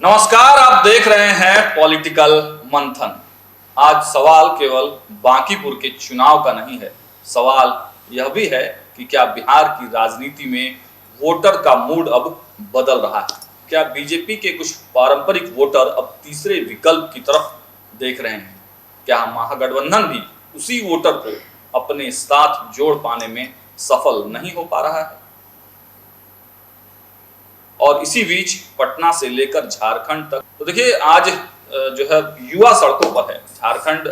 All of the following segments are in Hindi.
नमस्कार, आप देख रहे हैं पॉलिटिकल मंथन। आज सवाल केवल बांकीपुर के चुनाव का नहीं है, सवाल यह भी है कि क्या बिहार की राजनीति में वोटर का मूड अब बदल रहा है। क्या बीजेपी के कुछ पारंपरिक वोटर अब तीसरे विकल्प की तरफ देख रहे हैं। क्या महागठबंधन भी उसी वोटर को अपने साथ जोड़ पाने में सफल नहीं हो पा रहा है। और इसी बीच पटना से लेकर झारखंड तक, तो देखिए आज जो है युवा सड़कों पर है। झारखंड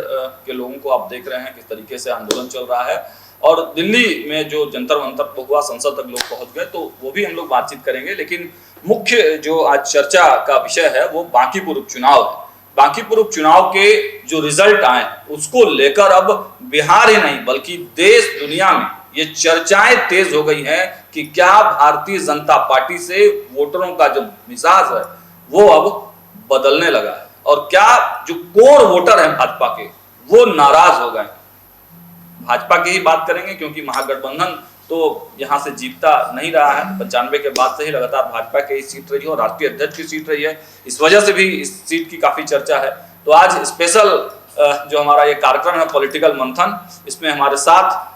के लोगों को आप देख रहे हैं किस तरीके से आंदोलन चल रहा है, और दिल्ली में जो जंतर मंतर पर हुआ, संसद तक लोग पहुंच गए, तो वो भी हम लोग बातचीत करेंगे। लेकिन मुख्य जो आज चर्चा का विषय है वो बांकीपुर उपचुनाव है। बांकीपुर उपचुनाव के जो रिजल्ट आए उसको लेकर अब बिहार ही नहीं बल्कि देश दुनिया में ये चर्चाएं तेज हो गई हैं कि क्या भारतीय जनता पार्टी से वोटरों का जो मिजाज है वो अब बदलने लगा है, और क्या जो कोर वोटर हैं भाजपा के वो नाराज हो गए। भाजपा की ही बात करेंगे क्योंकि महागठबंधन तो यहां से जीतता नहीं रहा है। 95 के बाद से ही लगातार भाजपा की सीट रही है और राष्ट्रीय अध्यक्ष की सीट रही है, इस वजह से भी इस सीट की काफी चर्चा है। तो आज स्पेशल जो हमारा ये कार्यक्रम है पॉलिटिकल मंथन, इसमें हमारे साथ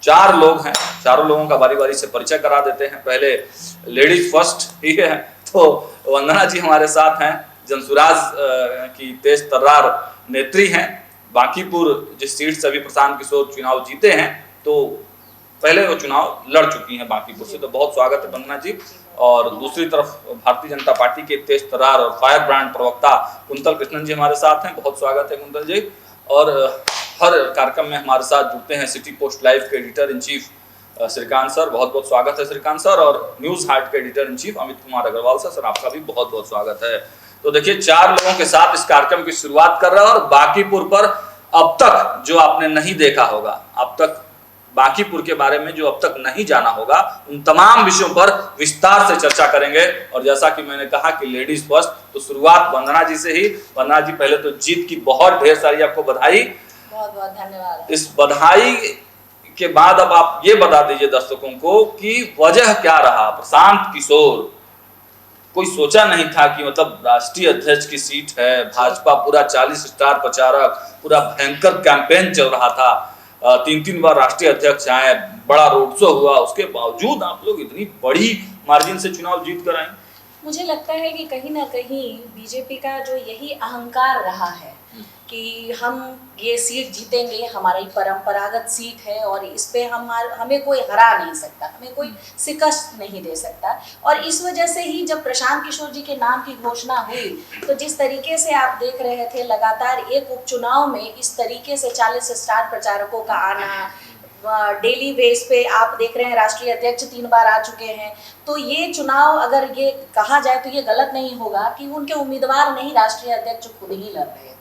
4 लोग हैं। चारों लोगों का बारी बारी से परिचय करा देते हैं। पहले लेडीज फर्स्ट ही है, तो वंदना जी हमारे साथ हैं, जनसुराज की तेज तर्रार नेत्री हैं। बांकीपुर जिस सीट से अभी प्रशांत किशोर चुनाव जीते हैं, तो पहले वो चुनाव लड़ चुकी हैं बांकीपुर से, तो बहुत स्वागत है वंदना जी। और दूसरी तरफ भारतीय जनता पार्टी के तेज तर्रार और फायर ब्रांड प्रवक्ता कुंतल कृष्णन जी हमारे साथ हैं, बहुत स्वागत है कुंतल जी। और हर कार्यक्रम में हमारे साथ जुड़ते हैं सिटी पोस्ट लाइव के editor in chief Shrikant sir, बहुत बहुत स्वागत है श्रीकांत सर। और न्यूज हार्ट के editor in chief Amit Kumar Agarwal sir, आपका भी बहुत बहुत स्वागत है। तो देखिए 4 लोगों के साथ इस कार्यक्रम की शुरुआत कर रहा है, और बांकीपुर पर अब तक जो आपने नहीं देखा होगा, अब तक बांकीपुर के बारे में जो अब तक नहीं जाना होगा, उन तमाम विषयों पर विस्तार से चर्चा करेंगे। और जैसा कि मैंने कहा कि लेडीज फर्स्ट, तो शुरुआत वंदना जी से ही। वंदना जी, पहले तो जीत की बहुत ढेर सारी आपको बधाई, बहुत बहुत धन्यवाद। इस बधाई के बाद अब आप ये बता दीजिए दर्शकों को कि वजह क्या रहा। प्रशांत किशोर, कोई सोचा नहीं था कि मतलब राष्ट्रीय अध्यक्ष की सीट है, भाजपा पूरा 40 स्टार प्रचारक, पूरा भयंकर कैंपेन चल रहा था, 3-3 बार राष्ट्रीय अध्यक्ष आए, बड़ा रोड शो हुआ, उसके बावजूद आप लोग इतनी बड़ी मार्जिन से चुनाव जीत कर आए। मुझे लगता है कि कहीं ना कहीं बीजेपी का जो यही अहंकार रहा है कि हम ये सीट जीतेंगे, हमारी परंपरागत सीट है और इस पे हमें कोई हरा नहीं सकता, हमें कोई शिकस्त नहीं दे सकता। और इस वजह से ही जब प्रशांत किशोर जी के नाम की घोषणा हुई, तो जिस तरीके से आप देख रहे थे लगातार एक उपचुनाव में इस तरीके से 40 स्टार प्रचारकों का आना, डेली बेस पे आप देख रहे हैं राष्ट्रीय अध्यक्ष 3 बार आ चुके हैं, तो ये चुनाव अगर ये कहा जाए तो ये गलत नहीं होगा कि उनके उम्मीदवार नहीं, राष्ट्रीय अध्यक्ष खुद ही लड़ रहे थे।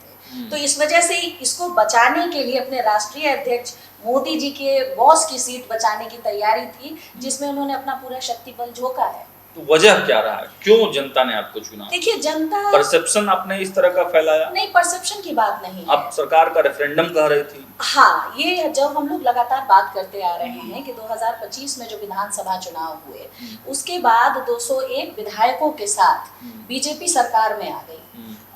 तो इस वजह से इसको बचाने के लिए अपने राष्ट्रीय अध्यक्ष मोदी जी के बॉस की सीट बचाने की तैयारी थी, जिसमें उन्होंने अपना पूरा शक्ति बल झोंका है। तो वजह क्या रहा है, क्यों जनता ने आपको चुना? देखिए, जनता परसेप्शन आपने इस तरह का फैलाया? नहीं, परसेप्शन की बात नहीं, आप सरकार का रेफरेंडम कह रही थी। हाँ, ये जब हम लोग लगातार बात करते आ रहे हैं कि 2025 में जो विधानसभा चुनाव हुए, उसके बाद 201 विधायकों के साथ बीजेपी सरकार में आ गई,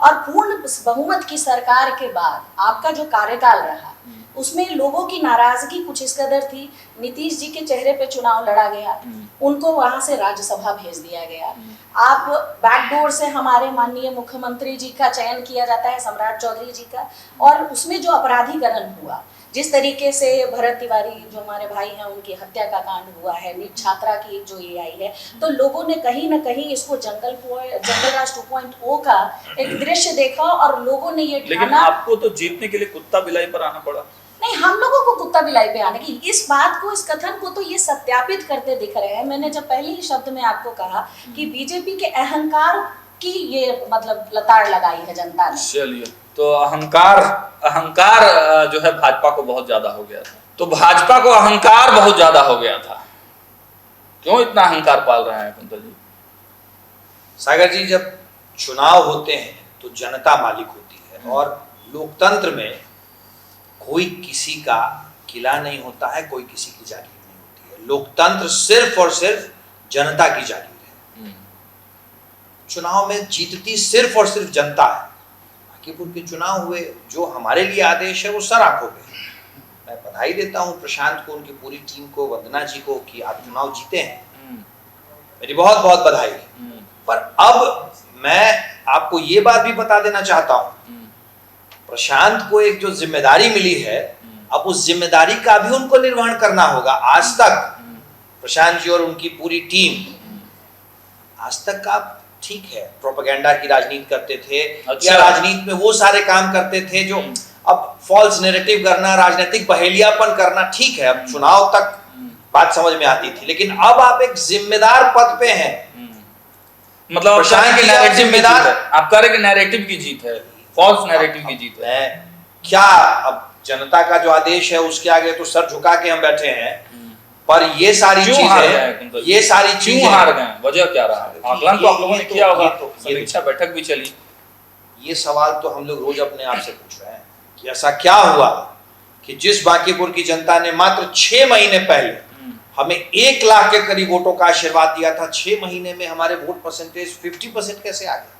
और पूर्ण बहुमत की सरकार के बाद आपका जो कार्यकाल रहा उसमें लोगों की नाराजगी कुछ इस कदर थी, नीतीश जी के चेहरे पे चुनाव लड़ा गया, उनको वहां से राज्यसभा भेज दिया गया। आप बैकडोर से हमारे माननीय मुख्यमंत्री जी का चयन किया जाता है, सम्राट चौधरी जी का, और उसमें जो अपराधीकरण हुआ, जिस तरीके से भरत तिवारी जो हमारे भाई हैं उनकी हत्या का कांड हुआ है, नीट छात्रा की जो ये आई है, तो लोगों ने कहीं ना कहीं इसको जंगल राज 2.0 का एक दृश्य देखा, और लोगों ने ये लेकिन आपको तो जीतने के लिए कुत्ता बिलाई पर आना पड़ा। नहीं, हम लोगों को कुत्ता बिलाई पे आने की, इस बात को, इस कथन को तो ये सत्यापित करते दिख रहे हैं। मैंने जब पहले ही शब्द में आपको कहा कि बीजेपी के अहंकार की ये मतलब लताड़ लगाई है जनता ने। चलिए, तो अहंकार जो है भाजपा को बहुत ज्यादा हो गया था, तो भाजपा को अहंकार बहुत ज्यादा हो गया था, क्यों इतना अहंकार पाल रहे हैं कुंतल जी? सागर जी, जब चुनाव होते हैं तो जनता मालिक होती है, और लोकतंत्र में कोई किसी का किला नहीं होता है, कोई किसी की जागीर नहीं होती है। लोकतंत्र सिर्फ और सिर्फ जनता की जागीर है। चुनाव में जीतती सिर्फ और सिर्फ जनता है। बांकीपुर के चुनाव हुए, जो हमारे लिए आदेश है वो सर आंखों पे है। मैं बधाई देता हूं प्रशांत को, उनकी पूरी टीम को, वंदना जी को कि आप चुनाव जीते हैं, मेरी बहुत बहुत बधाई। पर अब मैं आपको ये बात भी बता देना चाहता हूं, प्रशांत को एक जो जिम्मेदारी मिली है, अब उस जिम्मेदारी का भी उनको निर्वहन करना होगा। आज तक प्रशांत जी और उनकी पूरी टीम, आज तक आप ठीक है प्रोपेगेंडा की राजनीति करते थे, अच्छा। या राजनीति में वो सारे काम करते थे जो अब फॉल्स नैरेटिव करना, राजनीतिक बहेलियापन करना, ठीक है, अब चुनाव तक बात समझ में आती थी, लेकिन अब आप एक जिम्मेदार पद पे हैं। मतलब प्रशांत जी आप जिम्मेदार, आप कह रहे कि नैरेटिव की जीत है, फॉल्स नैरेटिव की जीत है। क्या अब जनता का जो आदेश है उसके आगे तो सर झुका के हम बैठे हैं, पर ये सारी चीजें, ये सारी चीजें क्यों हार गए, वजह क्या रहा? आकलन तो आप लोगों ने किया होगा, समीक्षा बैठक भी चली। ये सवाल तो हम लोग रोज अपने आप से पूछ रहे हैं कि ऐसा क्या हुआ कि जिस बांकीपुर की जनता ने मात्र 6 महीने पहले हमें 1 लाख के करीब वोटों का आशीर्वाद दिया था, 6 महीने में हमारे वोट परसेंटेज 50% कैसे आ गया?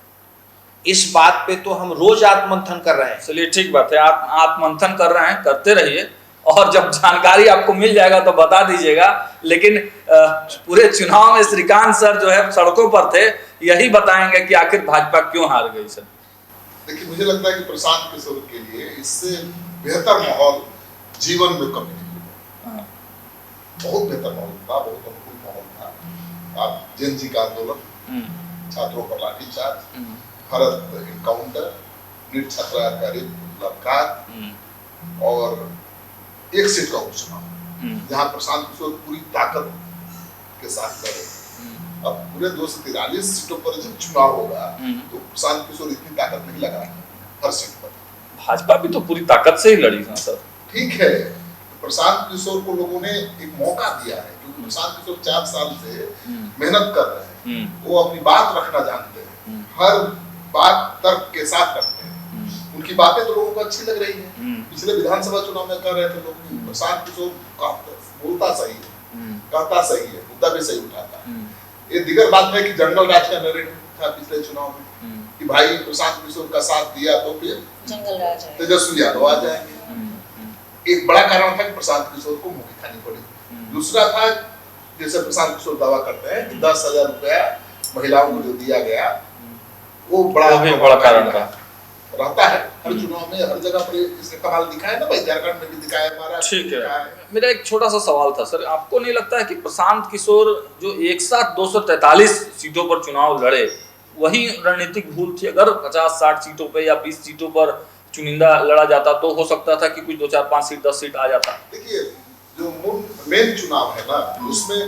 इस बात पे तो हम रोज आत्ममंथन कर रहे हैं। चलिए ठीक बात है, आप मंथन कर रहे हैं, करते रहिए, और जब जानकारी आपको मिल जाएगा तो बता दीजिएगा। लेकिन पूरे चुनाव में श्रीकांत सर जो है सड़कों पर थे, यही बताएंगे कि आखिर भाजपा क्यों हार गई। सर देखिए, मुझे लगता है कि प्रशांत किशोर के लिए इससे बेहतर माहौल जीवन में कभी नहीं हुआ। बहुत बेहतर माहौल था, बहुत अनुकूल माहौल था। आप जैन जी का आंदोलन, छात्रों पर लाठीचार्ज, भारत एनकाउंटर, नीट छात्रा का रेप, बलात्कार, और एक सीट का उपचुनाव जहां प्रशांत किशोर पूरी ताकत के साथ लड़े। अब पूरे 243 सीटों पर जब चुनाव होगा तो प्रशांत किशोर इतनी ताकत नहीं लगा हर सीट पर। भाजपा भी तो पूरी ताकत से ही लड़ी ना सर। ठीक है, प्रशांत किशोर को लोगों ने एक मौका दिया है, क्योंकि प्रशांत किशोर 4 साल से मेहनत कर रहे हैं, वो अपनी बात रखना जानते हैं, हर बात तर्क के साथ रखते हैं, उनकी बातें तो लोगों को अच्छी लग रही है। पिछले विधानसभा चुनाव में कह रहे थे लोग कि प्रशांत किशोर बोलता सही है, कहता सही है, मुद्दा भी सही उठाता है। ये दिगर बात है कि जंगल राज का नैरेटिव था पिछले चुनाव में कि भाई प्रशांत किशोर का साथ दिया तो फिर जंगल राज तेजस्वी यादव आ जाएंगे। एक बड़ा कारण था कि प्रशांत किशोर को मुक्ति खानी पड़ी। दूसरा था, जैसे प्रशांत किशोर दावा करते हैं कि 10,000 रुपया महिलाओं को जो दिया गया, वो बड़ा कारण रहता है। हर चुनाव में हर जगह पर इसने कमाल दिखाया ना भाई, झारखंड में भी दिखाया, महाराष्ट्र में दिखाया है। मेरा एक छोटा सा सवाल था सर, आपको नहीं लगता है कि प्रशांत किशोर जो एक साथ 243 सीटों पर चुनाव लड़े, वही रणनीतिक भूल थी? अगर 50-60 सीटों पे या 20 सीटों पर चुनिंदा लड़ा जाता तो हो सकता था कि कुछ 2, 4, 5 सीट 10 सीट आ जाता। देखिए, जो मेन चुनाव है ना, उसमें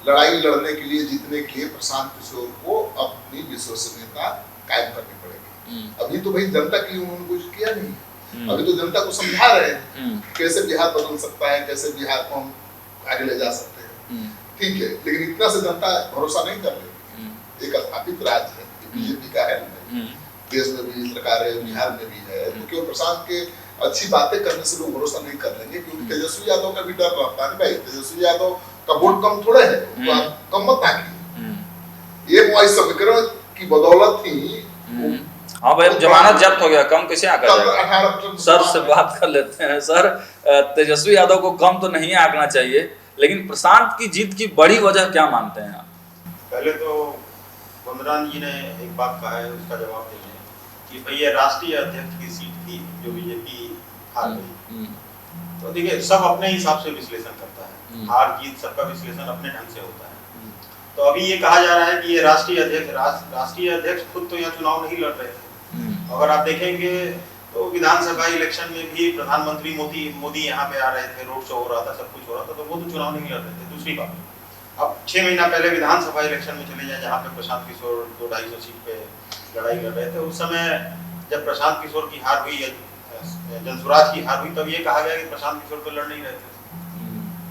लड़ाई लड़ने के लिए, जीतने के लिए प्रशांत किशोर को अपनी विश्वसनीयता कायम करनी पड़ेगी। अभी तो भाई जनता के लिए उन्होंने कुछ किया नहीं, अभी तो जनता को समझा रहे हैं कैसे बिहार बदल सकता है, कैसे बिहार को हम आगे ले जा सकते हैं। ठीक है, लेकिन इतना से जनता भरोसा नहीं कर रही। एक स्थापित राज्य है, बीजेपी का है, देश में भी सरकार है, बिहार में भी है, तो केवल प्रशांत के अच्छी बातें करने से लोग भरोसा नहीं कर लेंगे, क्योंकि तेजस्वी यादव का भी डर रहता है। भाई तेजस्वी यादव का वोट कम थोड़े है, तो आप कम मत आके ये मोबाइल समीकरण की बदौलत ही। हाँ भाई, जमानत जब्त हो गया, कम कैसे आकर जाएगा? 18% सर से बात कर लेते हैं। सर, तेजस्वी यादव को कम तो नहीं आंकना चाहिए, लेकिन प्रशांत की जीत की बड़ी वजह क्या मानते हैं आप? पहले तो वंदना जी ने एक बात कहा है, उसका जवाब देंगे कि भैया राष्ट्रीय अध्यक्ष की सीट थी जो बीजेपी हार गई। तो देखिए, सब अपने हिसाब से विश्लेषण करता है, हार जीत सबका विश्लेषण अपने ढंग से होता है। तो अभी ये कहा जा रहा है कि ये राष्ट्रीय अध्यक्ष खुद तो यहाँ चुनाव नहीं लड़ रहे थे। अगर आप देखेंगे तो विधानसभा इलेक्शन में भी प्रधानमंत्री मोदी यहाँ पे आ रहे थे, रोड शो हो रहा था, सब कुछ हो रहा था, तो वो तो चुनाव नहीं लड़ रहे थे। दूसरी बात, अब 6 महीना पहले विधानसभा इलेक्शन में चले जाए, जहाँ पे प्रशांत किशोर 200-250 सीट पे लड़ाई लड़ रहे थे, उस समय जब प्रशांत किशोर की हार हुई, जनसुराज की हार हुई, तब ये कहा गया कि प्रशांत किशोर तो लड़ नहीं रहे थे,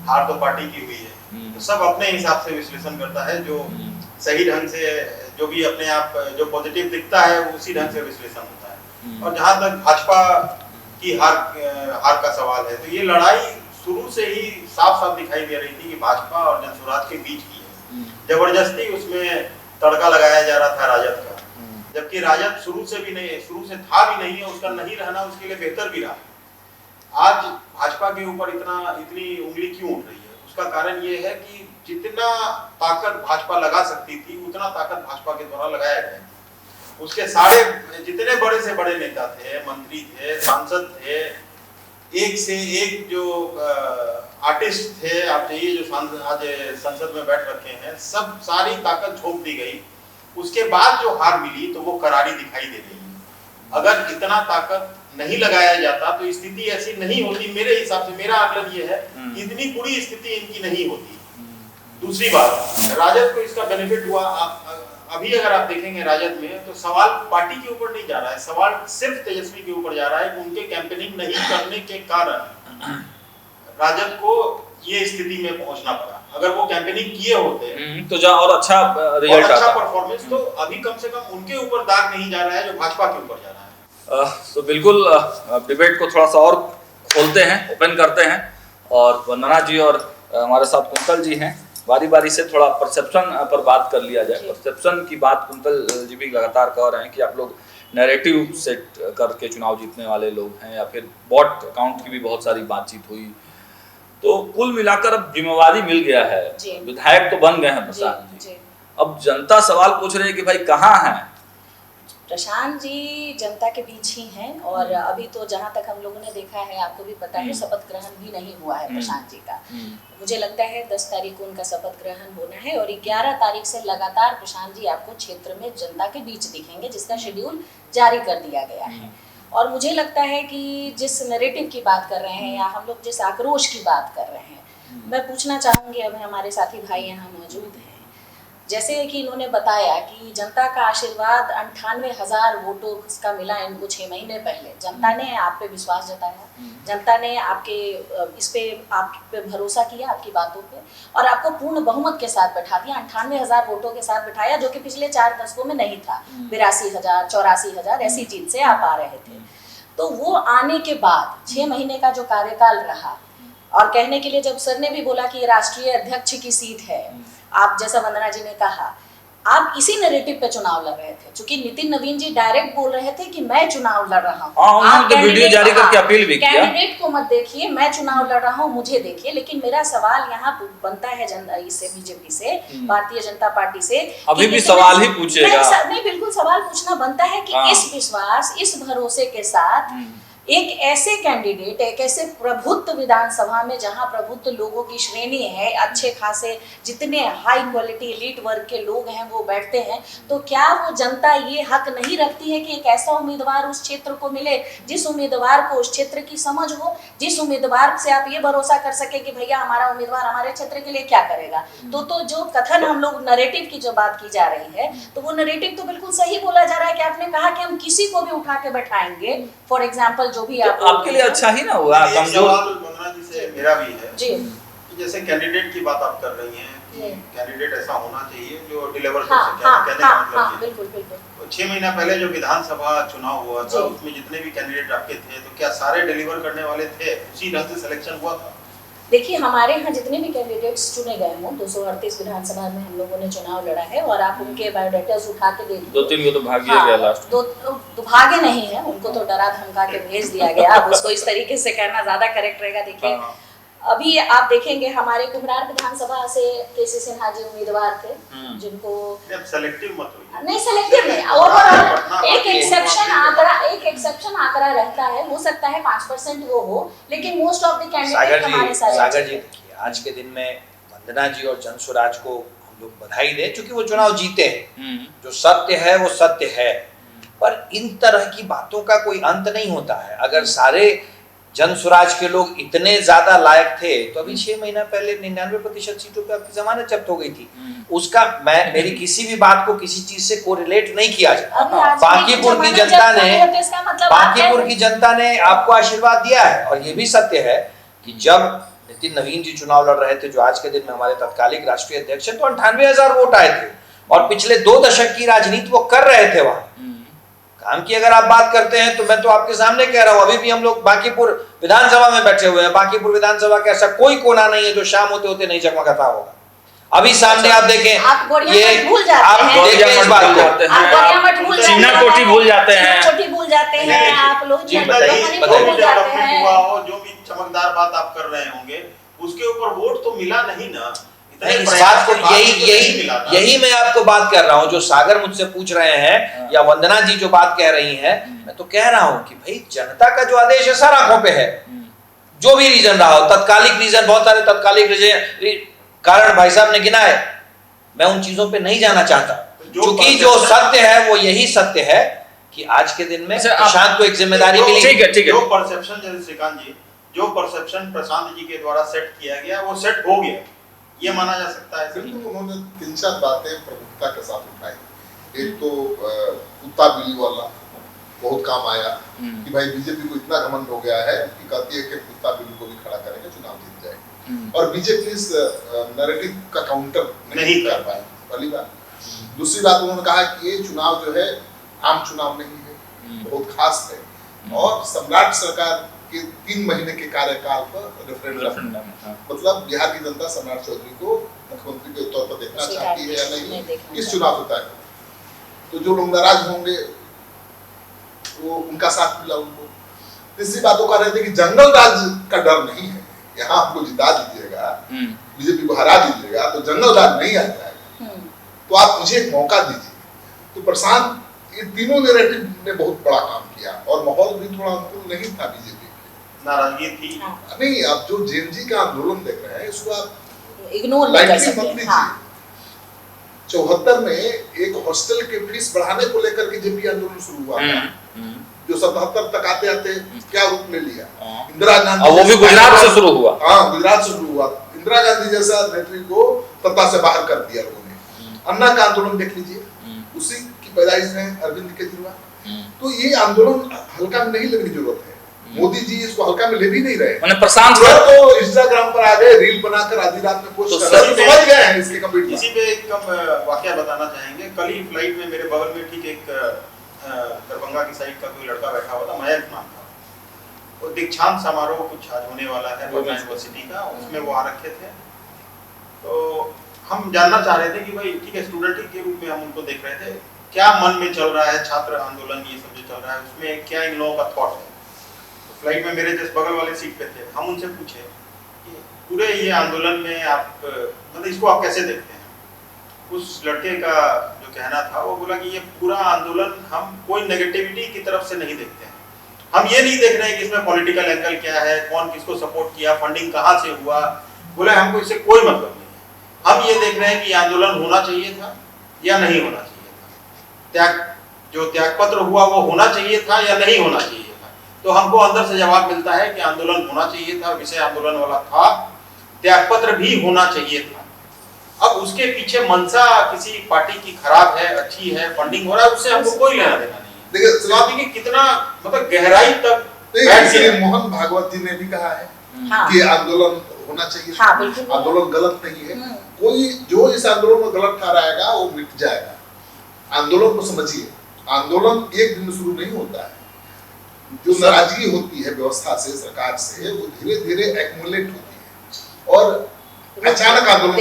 हार तो पार्टी की हुई है। तो सब अपने हिसाब से विश्लेषण करता है, जो सही ढंग से, जो भी अपने आप जो पॉजिटिव दिखता है उसी ढंग से विश्लेषण होता है। और जहाँ तक भाजपा की हार का सवाल है, तो ये लड़ाई शुरू से ही साफ साफ दिखाई दे रही थी कि भाजपा और जनसुराज के बीच की है। जबरदस्ती उसमें तड़का लगाया जा रहा था राजद का, जबकि राजद शुरू से था भी नहीं है, उसका नहीं रहना उसके लिए बेहतर भी रहा। आज भाजपा के ऊपर इतनी उंगली क्यों उठ रही है? उसका कारण ये है कि जितना ताकत भाजपा लगा सकती थी उतना ताकत भाजपा के द्वारा लगाया गया। उसके सारे जितने बड़े से बड़े नेता थे, मंत्री थे, सांसद थे, एक से एक जो आर्टिस्ट थे, आप चाहिए जो आज संसद में बैठ रखे हैं, सब सारी ताकत झोंक दी गई। उसके बाद जो हार मिली तो वो करारी दिखाई दे रही है। अगर इतना ताकत नहीं लगाया जाता तो स्थिति ऐसी नहीं होती। मेरे हिसाब से मेरा आकलन ये है कि इतनी बुरी स्थिति इनकी नहीं होती। दूसरी बात, राजद को इसका बेनिफिट हुआ। अभी अगर आप देखेंगे राजद में तो सवाल पार्टी के ऊपर नहीं जा रहा है, सवाल सिर्फ तेजस्वी के ऊपर जा रहा है। उनके कैंपेनिंग नहीं करने के कारण राजद को ये स्थिति में पहुंचना पड़ा। अगर वो कैंपेनिंग किए होते तो जहाँ और अच्छा रिजल्ट अच्छा परफॉर्मेंस, तो अभी कम से कम उनके ऊपर दाग नहीं जा रहा है जो भाजपा के ऊपर जा रहा है। तो बिल्कुल डिबेट को थोड़ा सा और खोलते हैं, ओपन करते हैं, और वंदना जी और हमारे साथ कुंतल जी हैं। बारी बारी से थोड़ा परसेप्शन पर बात कर लिया जाए। परसेप्शन की बात कुंतल जी भी लगातार कह रहे हैं कि आप लोग नैरेटिव सेट करके चुनाव जीतने वाले लोग हैं, या फिर बॉट अकाउंट की भी बहुत सारी बातचीत हुई। तो कुल मिलाकर अब जिम्मेवारी मिल गया है, विधायक तो बन गए हैं प्रशांत जी। अब जनता सवाल पूछ रही है कि भाई कहाँ हैं प्रशांत जी? जनता के बीच ही हैं, और अभी तो जहां तक हम लोगों ने देखा है, आपको भी पता है, शपथ ग्रहण भी नहीं हुआ है प्रशांत जी का। मुझे लगता है 10 तारीख को उनका शपथ ग्रहण होना है, और 11 तारीख से लगातार प्रशांत जी आपको क्षेत्र में जनता के बीच दिखेंगे, जिसका शेड्यूल जारी कर दिया गया है। और मुझे लगता है कि जिस नैरेटिव की बात कर रहे हैं, या हम लोग जिस आक्रोश की बात कर रहे हैं, मैं पूछना चाहूंगी, अब हमारे साथी भाई यहाँ मौजूद हैं, जैसे कि इन्होंने बताया कि जनता का आशीर्वाद 98,000 वोटों का मिला इनको 6 महीने पहले। जनता ने आप पे विश्वास जताया, जनता ने आपके इस पे आप पे भरोसा किया, आपकी बातों पे, और आपको पूर्ण बहुमत के साथ बैठा दिया। 98,000 वोटों के साथ बैठाया, जो कि पिछले 4 दशकों में नहीं था। 82,000, 84,000 ऐसी जीत से आप आ रहे थे। तो वो आने के बाद 6 महीने का जो कार्यकाल रहा, और कहने के लिए जब सर ने भी बोला कि राष्ट्रीय अध्यक्ष की सीट है, आप जैसा वंदना जी ने कहा, आप इसी नैरेटिव पे चुनाव लड़ रहे थे। चूंकि नितिन नवीन जी डायरेक्ट बोल रहे थे कि मैं चुनाव लड़ रहा हूँ, आप तो वीडियो जारी करके अपील भी किया, कैंडिडेट को मत देखिए, मैं चुनाव लड़ रहा हूँ, मुझे देखिए। लेकिन मेरा सवाल यहाँ बनता है इससे, बीजेपी से, भारतीय जनता पार्टी से, अभी भी सवाल ही पूछेगा। नहीं, बिल्कुल सवाल पूछना बनता है कि इस विश्वास, इस भरोसे के साथ एक ऐसे कैंडिडेट, एक ऐसे प्रभुत्व विधानसभा में, जहां प्रभुत्व लोगों की श्रेणी है, अच्छे खासे जितने हाई क्वालिटी एलीट वर्ग के लोग हैं वो बैठते हैं, तो क्या वो जनता ये हक नहीं रखती है कि एक ऐसा उम्मीदवार उस क्षेत्र को मिले, जिस उम्मीदवार को उस क्षेत्र की समझ हो, जिस उम्मीदवार से आप ये भरोसा कर सके कि भैया हमारा उम्मीदवार हमारे क्षेत्र के लिए क्या करेगा। तो जो कथन हम लोग नैरेटिव की जो बात की जा रही है, तो वो नैरेटिव तो बिल्कुल सही बोला जा रहा है कि आपने कहा कि हम किसी को भी उठा के बैठाएंगे, फॉर एग्जाम्पल जो भी तो आपके लिए अच्छा ही ना हुआ। सवाल वंदना जी से मेरा भी है जी, कि जैसे कैंडिडेट की बात आप कर रही हैं कि कैंडिडेट ऐसा होना चाहिए जो डिलीवर कर हाँ, सके। हाँ, कहने का हाँ, मतलब हाँ, ये। बिल्कुल बिल्कुल। तो 6 महीना पहले जो विधानसभा चुनाव हुआ था, उसमें जितने भी कैंडिडेट आपके थे, तो क्या सारे डिलीवर करने वाले थे? उसी ढंग से सिलेक्शन हुआ था? देखिए, हमारे यहाँ जितने भी कैंडिडेट्स चुने गए हों, 238 विधानसभा में हम लोगों ने चुनाव लड़ा है, और आप उनके बायोडाटास उठा के देख लो। 2-3 को तो भाग्य गया लास्ट। तो भागे नहीं है, उनको तो डरा धमका के भेज दिया गया। अब उसको इस तरीके से कहना ज्यादा करेक्ट रहेगा। देखिए, अभी आप देखेंगे हमारे कुम्हरार विधानसभा से केसी सिन्हा जी उम्मीदवार थे, जिनको सेलेक्टिव मत होइए। नहीं, सेलेक्टिव नहीं, ओवरऑल एक एक्सेप्शन आंकड़ा रहता है। हो सकता है 5% वो हो, लेकिन मोस्ट ऑफ द कैंडिडेट हमारे सारे। सागर जी, देखिए, आज के दिन में वंदना जी और जनसुराज को हम लोग बधाई दें, क्योंकि वो चुनाव जीते हैं। जो सत्य है वो सत्य है, पर इन तरह की बातों का कोई अंत नहीं होता है। अगर सारे जनसुराज के लोग इतने ज्यादा लायक थे, तो अभी 6 महीना पहले 99% सीटों पे आपकी जमानत जब्त हो गई थी। उसका मेरी किसी भी बात को किसी चीज से कोरिलेट नहीं किया जाता। बांकीपुर की जनता ने आपको आशीर्वाद दिया है, और ये भी सत्य है कि जब नितिन नवीन जी चुनाव लड़ रहे थे, जो आज के दिन में हमारे तत्कालिक राष्ट्रीय अध्यक्ष हैं, तो 98,000 वोट आए थे, और पिछले 2 दशक की राजनीति वो कर रहे थे वहां काम की। अगर आप बात करते हैं तो मैं तो आपके सामने कह रहा हूं, अभी भी हम लोग बांकीपुर विधानसभा में बैठे हुए हैं। बांकीपुर विधानसभा का ऐसा कोई कोना नहीं है जो शाम होते होते नहीं जगमगाता होगा। अभी सामने आप देखें, आप गोड़िया ये मठ भूल जाते आप हैं। देखें इस बात को, आप गोड़िया मठ भूल जाते चीना हैं, कोठी भूल जाते हैं, चीना कोठी भूल जाते हैं, आप लोग जी, जनता बताइए, पानी बताइए। भूल जाते डेवलपमेंट हुआ हैं। हो, जो भी चमकदार बात आप कर रहे होंगे, उसके ऊपर वोट तो मिला नहीं ना। नहीं, इस बात को यही मैं आपको बात कर रहा हूँ, जो सागर मुझसे पूछ रहे हैं या वंदना जी जो बात कह रही हैं, मैं तो कह रहा हूँ कि भाई जनता का जो आदेश है सर आंखों पे है, जो भी रीजन रहा हो, तत्कालिक रीजन, बहुत सारे तत्कालिक रीजन कारण भाई साहब ने गिना है, मैं उन चीजों पे नहीं जाना चाहता, क्योंकि जो सत्य है वो यही सत्य है कि आज के दिन में प्रशांत को एक जिम्मेदारी मिली। ठीक है, ठीक है। जो परसेप्शन जैसे श्रीकांत जी, जो परसेप्शन प्रशांत जी के द्वारा सेट किया गया वो सेट हो गया, ये माना जा सकता है। बिल्कुल, उन्होंने 3-4 बातें प्रमुखता के साथ उठाई। एक तो कुत्ता बिल्ली वाला बहुत काम आया कि भाई बीजेपी को इतना घमंड हो गया है कि कहती है कि कुत्ता बिल्ली को भी खड़ा करेंगे, चुनाव जीत जाएगी, और बीजेपी इस नैरेटिव का काउंटर नहीं कर पाई, पहली बात। दूसरी बात, उन्होंने कहा कि ये चुनाव जो है आम चुनाव नहीं है, बहुत खास है, और सम्राट सरकार के 3 महीने के कार्यकाल पर रेफरेंडम, मतलब बिहार की जनता सम्राट चौधरी को मुख्यमंत्री के तौर पर देखना चाहती है या नहीं, इस चुनाव से तय। तो जो लोग नाराज होंगे वो उनका साथ मिला उनको। तीसरी बात वो कह रहे थे कि जंगल राज का डर नहीं है, यहाँ आपको जिता दीजिएगा, बीजेपी को हरा दीजिएगा तो जंगल राज नहीं आ जाएगा, तो आप मुझे एक मौका दीजिए। तो प्रशांत, ये तीनों नैरेटिव ने बहुत बड़ा काम किया, और माहौल भी थोड़ा अनुकूल नहीं था बीजेपी, नाराजगी थी। नहीं, आप जो जेएनजी का आंदोलन देख रहे हैं इसको आप इग्नोर नहीं कर मत सकते। लीजिए। 74 में एक हॉस्टल के फीस बढ़ाने को लेकर के जेपी आंदोलन शुरू हुआ था, जो 77 तक आते आते क्या रूप ले लिया। इंदिरा गांधी, और वो भी गुजरात से शुरू हुआ। हाँ, गुजरात से शुरू हुआ। इंदिरा गांधी जैसा नेत्री को सत्ता से बाहर कर दिया लोगों ने। अन्ना का आंदोलन देख लीजिए, उसी की पैदाइश है अरविंद केजरीवाल। तो ये आंदोलन हल्का में नहीं लेने की जरूरत है, मोदी जी इसको हल्का में ले भी नहीं रहे। मैंने प्रशांत तो इंस्टाग्राम पर आ गए, रील बनाकर आधी रात में पोस्ट कर रहे हैं, समझ गए हैं इसके कंप्लीट। इसी पे एक वाकया बताना चाहेंगे। कल ही फ्लाइट में मेरे बगल में ठीक एक दरभंगा की साइड का कोई लड़का बैठा हुआ था, मयंक नाम था। वो दीक्षांत समारोह कुछ आज होने वाला है पटना यूनिवर्सिटी का, उसमें वो आ रखे थे। तो हम जानना चाह रहे थे कि भाई ठीक है, स्टूडेंट के रूप में हम उनको देख रहे थे, क्या मन में चल रहा है, छात्र आंदोलन ये सब जो चल रहा है उसमें क्या इन लोगों का थॉट है। तो फ्लाइट में मेरे जस्ट बगल वाले सीट पे थे, हम उनसे पूछे कि पूरे ये आंदोलन में आप मतलब इसको आप कैसे देखते हैं। उस लड़के का जो कहना था वो बोला कि ये पूरा आंदोलन हम कोई नेगेटिविटी की तरफ से नहीं देखते हैं, हम ये नहीं देख रहे हैं कि इसमें पॉलिटिकल एंगल क्या है, कौन किसको सपोर्ट किया, फंडिंग कहाँ से हुआ, बोले हमको इससे कोई मतलब नहीं है। हम ये देख रहे हैं कि आंदोलन होना चाहिए था या नहीं होना चाहिए था, जो त्यागपत्र हुआ वो होना चाहिए था या नहीं होना चाहिए था। तो हमको अंदर से जवाब मिलता है कि आंदोलन होना चाहिए था, विषय आंदोलन वाला था, त्यागपत्र भी होना चाहिए था। अब उसके पीछे मंशा किसी पार्टी की खराब है, अच्छी है, फंडिंग हो रहा है, उससे हमको कोई लेना देना नहीं है। देखिए कितना मतलब गहराई तक श्री मोहन भागवत जी ने भी कहा है कि आंदोलन होना चाहिए, आंदोलन गलत नहीं है, कोई जो इस आंदोलन में गलत ठहराएगा वो मिट जाएगा। आंदोलन को समझिए, आंदोलन एक दिन शुरू नहीं होता है, जो नाराजगी होती है व्यवस्था से, सरकार से, वो धीरे धीरे एक्युमुलेट होती है और अचानक आंदोलन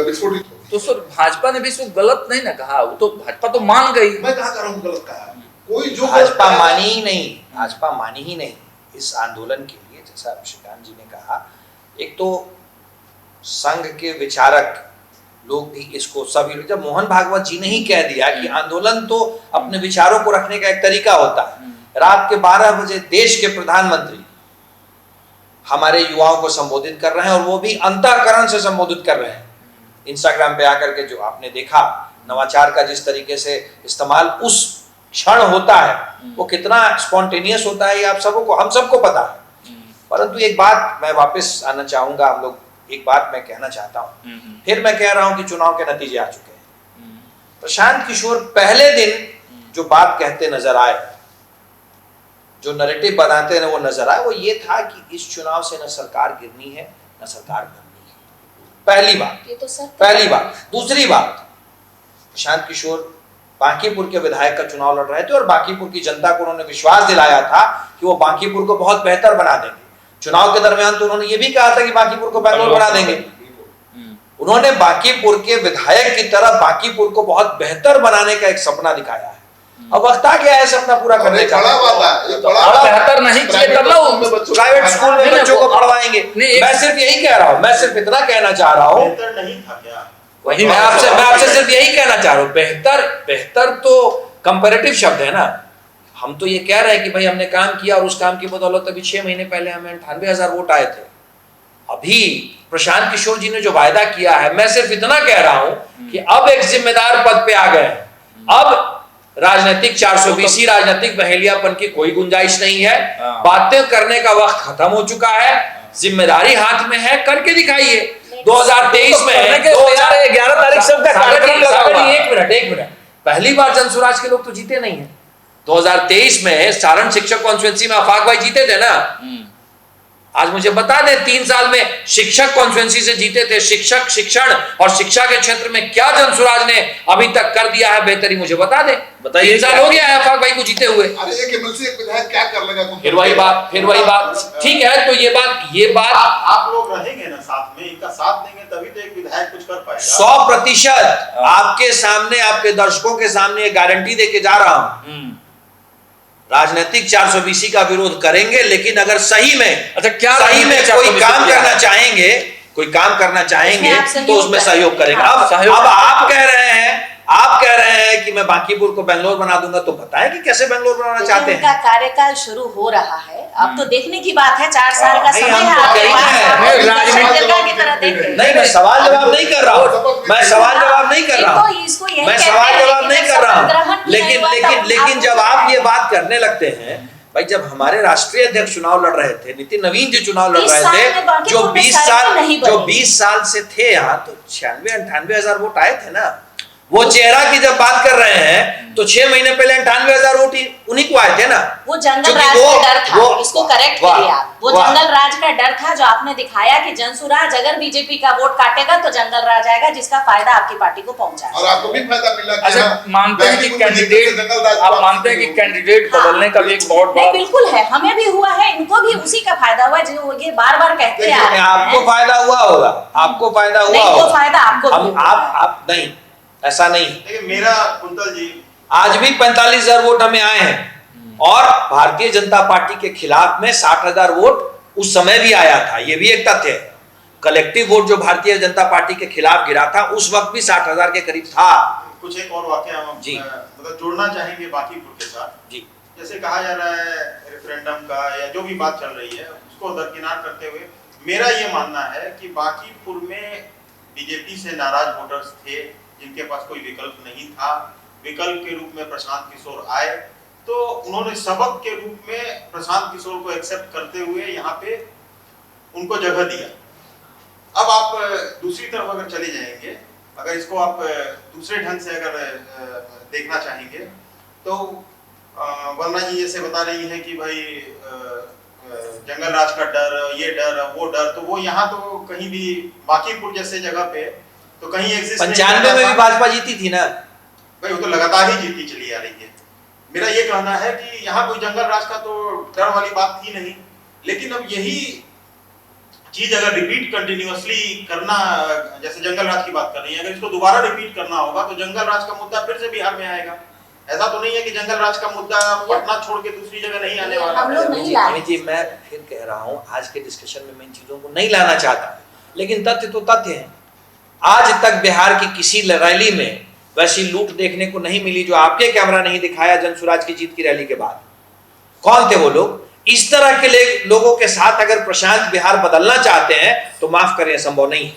विस्फोटित होती है। तो सर भाजपा ने भी इसको गलत नहीं ना कहा, वो तो भाजपा तो मान गई। मैं कहा कर रहा हूँ गलत कहा, कोई जो भाजपा मानी ही नहीं, भाजपा मानी ही नहीं इस आंदोलन के लिए। जैसा श्रीकांत जी ने कहा, एक तो संघ के विचारक लोग भी इसको, सभी, जब मोहन भागवत जी ने ही कह दिया कि आंदोलन तो अपने विचारों को रखने का एक तरीका होता है। रात के 12 बजे देश के प्रधानमंत्री हमारे युवाओं को संबोधित कर रहे हैं, और वो भी अंतःकरण से संबोधित कर रहे हैं। इंस्टाग्राम पे आकर के जो आपने देखा नवाचार का जिस तरीके से इस्तेमाल उस क्षण होता है, वो कितना स्पॉन्टेनियस होता है, ये आप सबको, हम सबको पता है। परंतु एक बात मैं वापस आना चाहूंगा, हम लोग एक बात मैं कहना चाहता हूं, फिर मैं कह रहा हूं कि चुनाव के नतीजे आ चुके हैं। प्रशांत किशोर पहले दिन जो बात कहते नजर आए, जो नैरेटिव बनाते हैं वो नजर आए, वो ये था कि इस चुनाव से न सरकार गिरनी है न सरकार बननी है। पहली बात, ये तो सर पहली बात। दूसरी बात, प्रशांत किशोर बांकीपुर के विधायक का चुनाव लड़ रहे थे और बांकीपुर की जनता को उन्होंने विश्वास दिलाया था कि वो बांकीपुर को बहुत बेहतर बना देंगे। चुनाव के दरमियान तो उन्होंने ये भी कहा था कि बांकीपुर को बेंगलोर बना देंगे। उन्होंने बांकीपुर के विधायक की तरह बांकीपुर को बहुत बेहतर बनाने का एक सपना दिखाया है। अब वक्त आ गया है सपना पूरा करने का। बेहतर नहीं किए तब ना प्राइवेट स्कूल में बच्चों को पढ़वाएंगे। मैं सिर्फ यही कह रहा हूँ, मैं सिर्फ इतना कहना चाह रहा हूँ, बेहतर नहीं था क्या? वही मैं आपसे सिर्फ यही कहना चाह रहा हूँ, बेहतर तो कंपैरेटिव शब्द है ना। हम तो ये कह रहे हैं कि भाई हमने काम किया और उस काम की बदौलत अभी 6 महीने पहले हमें 98,000 वोट आए थे। अभी प्रशांत किशोर जी ने जो वायदा किया है, मैं सिर्फ इतना कह रहा हूं कि अब एक जिम्मेदार पद पे आ गए हैं। अब राजनीतिक 420 राजनीतिक बहेलियापन की कोई गुंजाइश नहीं है। बातें करने का वक्त खत्म हो चुका है, जिम्मेदारी हाथ में है, करके दिखाइए। 2023 में 11 तारीख से उनका कार्यक्रम लगा हुआ है। एक मिनट, पहली बार जनसुराज के लोग तो जीते नहीं है। 2023 में सारण शिक्षक कॉन्स्टिट्यूएंसी में आफाक भाई जीते थे ना। आज मुझे बता दें, 3 साल में शिक्षक कॉन्स्टिट्यूएंसी से जीते थे। शिक्षक, शिक्षण और शिक्षा के क्षेत्र में क्या जनसुराज ने अभी तक कर दिया है बेहतरी, मुझे बता दें। बताइए, 3 साल हो गया है आफाक भाई को जीते हुए। अरे एक एमएलसी एक विधायक क्या कर लेगा? फिर वही बात। ठीक है, तो ये बात आप लोग रहेंगे ना साथ में, इनका साथ देंगे तभी तो एक विधायक कुछ कर पाएगा। 100% आपके सामने, आपके दर्शकों के सामने गारंटी देके जा रहा हूं, राजनीतिक 420 का विरोध करेंगे, लेकिन अगर सही में सही में कोई काम करना चाहेंगे तो उसमें सहयोग करेंगे। अब आप कह रहे हैं कि मैं बांकीपुर को बेंगलोर बना दूंगा, तो बताएं कि कैसे बेंगलोर बनाना चाहते हैं। उनका कार्यकाल शुरू हो रहा है, अब तो देखने की बात है। 4 साल का समय है आपके पास। नहीं, मैं सवाल जवाब नहीं कर रहा हूँ, मैं सवाल जवाब नहीं कर रहा हूँ, लेकिन जब आप ये बात करने लगते हैं, भाई जब हमारे राष्ट्रीय अध्यक्ष चुनाव लड़ रहे थे, नितिन नवीन जी चुनाव लड़ रहे थे, जो 20 साल से थे यहाँ, तो 96-98,000 वोट आए थे ना। वो चेहरा की जब बात कर रहे हैं तो 6 महीने पहले 98,000 वोट उन्हीं को आए थे ना। वो जंगल राज का डर था, इसको करेक्ट करिए आप। वो जंगल राज का डर था जो आपने दिखाया कि जनसुराज अगर बीजेपी का वोट काटेगा तो जंगल राज आएगा, जिसका फायदा आपकी पार्टी को पहुंचा। और आपको भी फायदा मिला। अच्छा, मानते हैं कि कैंडिडेट बदलने का भी एक बहुत बड़ा बिल्कुल है, हमें भी हुआ है, इनको भी उसी का फायदा हुआ जो ये बार-बार कहते आ रहे हैं। आपको फायदा हुआ होगा, आपको फायदा हुआ होगा, वो फायदा आपको आप नहीं, ऐसा नहीं। देखिए मेरा कुंतल जी, आज भी 45,000 वोट हमें आए हैं और भारतीय जनता पार्टी के खिलाफ में 60,000 वोट उस समय भी आया था। ये भी एक तथ्य है। कलेक्टिव वोट जो भारतीय जनता पार्टी के खिलाफ गिरा था उस वक्त भी 60,000 के करीब था। कुछ एक और वाकया हम मतलब जोड़ना चाहेंगे बांकीपुर के साथ जी। जैसे कहा जा रहा है रेफरेंडम का या जो भी बात चल रही है उसको दरकिनार करते हुए मेरा ये मानना है कि बांकीपुर में बीजेपी से नाराज वोटर्स थे जिनके पास कोई विकल्प नहीं था। विकल्प के रूप में प्रशांत किशोर आए तो उन्होंने सबक के रूप में प्रशांत किशोर को एक्सेप्ट करते हुए यहाँ पे उनको जगह दिया। अब आप दूसरी तरफ अगर चले जाएंगे, अगर इसको आप दूसरे ढंग से अगर देखना चाहेंगे तो वंदना जी जैसे बता रही है कि भाई जंगल राज का डर, ये डर, वो डर, तो वो यहाँ तो कहीं भी बांकीपुर जैसे जगह पे तो कहीं 95 में भी भाजपा जीती थी ना भाई, वो तो लगातार ही जीती चली आ रही है। मेरा ये कहना है कि यहाँ कोई जंगल राज का तो डर वाली बात थी नहीं, लेकिन अब यही चीज अगर रिपीट कंटिन्यूअसली करना, जैसे जंगल राज की बात कर रही है, अगर इसको दोबारा रिपीट करना होगा तो जंगल राज का मुद्दा फिर से बिहार में आएगा। ऐसा तो नहीं है कि जंगल राज का मुद्दा पटना छोड़ के दूसरी जगह नहीं आने वाला। जी मैं फिर कह रहा हूँ, आज के डिस्कशन में मैं इन चीजों को नहीं लाना चाहता, लेकिन तथ्य तो तथ्य है। आज तक बिहार की किसी रैली में वैसी लूट देखने को नहीं मिली जो आपके कैमरा नहीं दिखाया जनसुराज की जीत की रैली के बाद। कौन थे वो लोग? इस तरह के लोगों के साथ अगर प्रशांत बिहार बदलना चाहते हैं तो माफ करें, संभव नहीं है।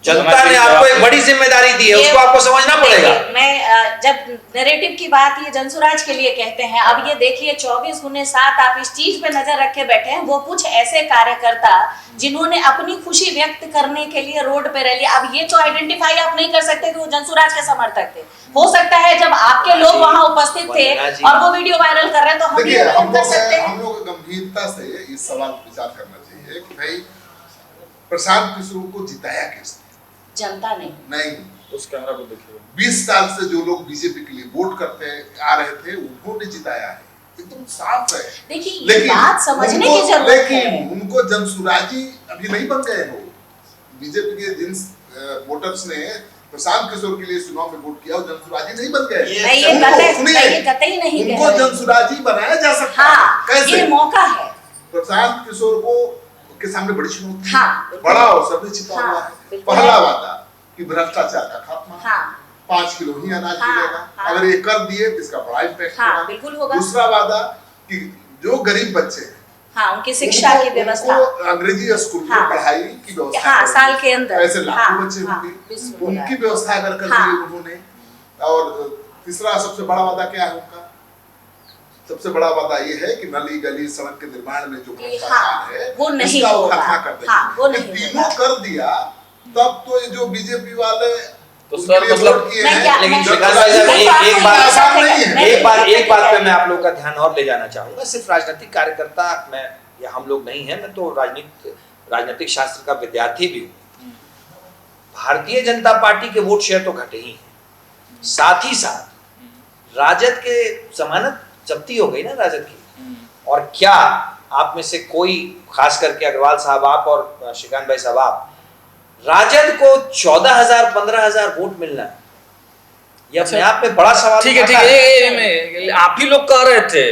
जनता ने आपको एक बड़ी जिम्मेदारी दी है, उसको आपको समझना पड़ेगा। मैं जब नैरेटिव की बात ये जनसुराज के लिए कहते हैं, अब ये देखिए 24/7 आप इस चीज पे नजर रख के बैठे हैं। वो कुछ ऐसे कार्यकर्ता जिन्होंने अपनी खुशी व्यक्त करने के लिए रोड पे रैली, अब ये तो आइडेंटिफाई आप नहीं कर सकते कि वो जनसुराज के समर्थक थे। हो सकता है जब आपके लोग वहां उपस्थित थे और वो वीडियो वायरल कर रहे हैं तो हम ये कर सकते हैं। हम लोग गंभीरता से इस सवाल पर विचार करना चाहिए कि भाई प्रशांत किशोर को जिताया किसने? जनता नहीं, उस कैमरा को देखिए। 20 साल से जो लोग बीजेपी के लिए वोट करते आ रहे थे उन्होंने जिताया है, एकदम साफ है। देखिए ये बात समझने की जरूरत है। लेकिन उनको जनसुराजी अभी नहीं बन गए हो। बीजेपी के जिन वोटर्स ने प्रशांत किशोर के लिए चुनाव में वोट किया और जनसुराजी नहीं बन गए। नहीं, ये कतई नहीं कह उनको रहे। जनसुराजी बनाया जा सकता है। हाँ, कैसे? ये मौका है। प्रशांत किशोर को के सामने बड़ी चुनौती, हाँ, बड़ा अवसर भी छिपा हुआ है। बिल्कुल पहला है। वादा कि भ्रष्टाचार का खात्मा, हाँ 5 किलो ही अनाज हाँ, मिलेगा। हाँ। अगर ये कर दिए तो इसका बड़ा इम्पैक्ट हाँ, होगा। बिल्कुल होगा। दूसरा वादा कि जो गरीब बच्चे हैं हाँ, उनकी शिक्षा की व्यवस्था, उनको अंग्रेजी स्कूल में हाँ। पढ़ाई की व्यवस्था हाँ, करेंगे। साल के अंदर। ऐसे लाखों हाँ, बच्चे हाँ, होंगे, बिल्कुल उनकी होगा। व्यवस्था अगर कर दी हाँ। उन्होंने। और तीसरा सबसे बड़ा वादा क्या है उनका? सबसे बड़ा वादा ये है कि नली गली सड़क के निर्माण में जो भ्रष्टाचार है वो नहीं इसका होगा। खात्मा कर देंगे। हाँ, वो नहीं जब तीनों कर दिया तब तो ये जो बीजेपी वाले तो उनके सर लिए मतलब वोट किए मैं हैं, क्या- लेकिन मैं- श्रीकांत भाई साहब, मैं एक आपको बात- ये आसान कहना- नहीं है। मैं एक बात पे मैं आप लोग का ध्यान और ले जाना चाहूंगा। सिर्फ राजनीतिक कार्यकर्ता मैं या हम लोग नहीं है, मैं तो राजनीतिक शास्त्र का विद्यार्थी भी हूँ। भारतीय जनता पार्टी के वोट शेयर तो घटे ही हैं, साथ ही साथ राजद के जमानत जब्ती हो गई ना राजद की। और क्या आप में से कोई, खास करके अग्रवाल साहब आप और श्रीकांत भाई साहब आप, राजद को 14,000 15,000 वोट मिलना ये अपने आप में बड़ा सवाल ठीक है, उठाता आप ही लोग कह रहे थे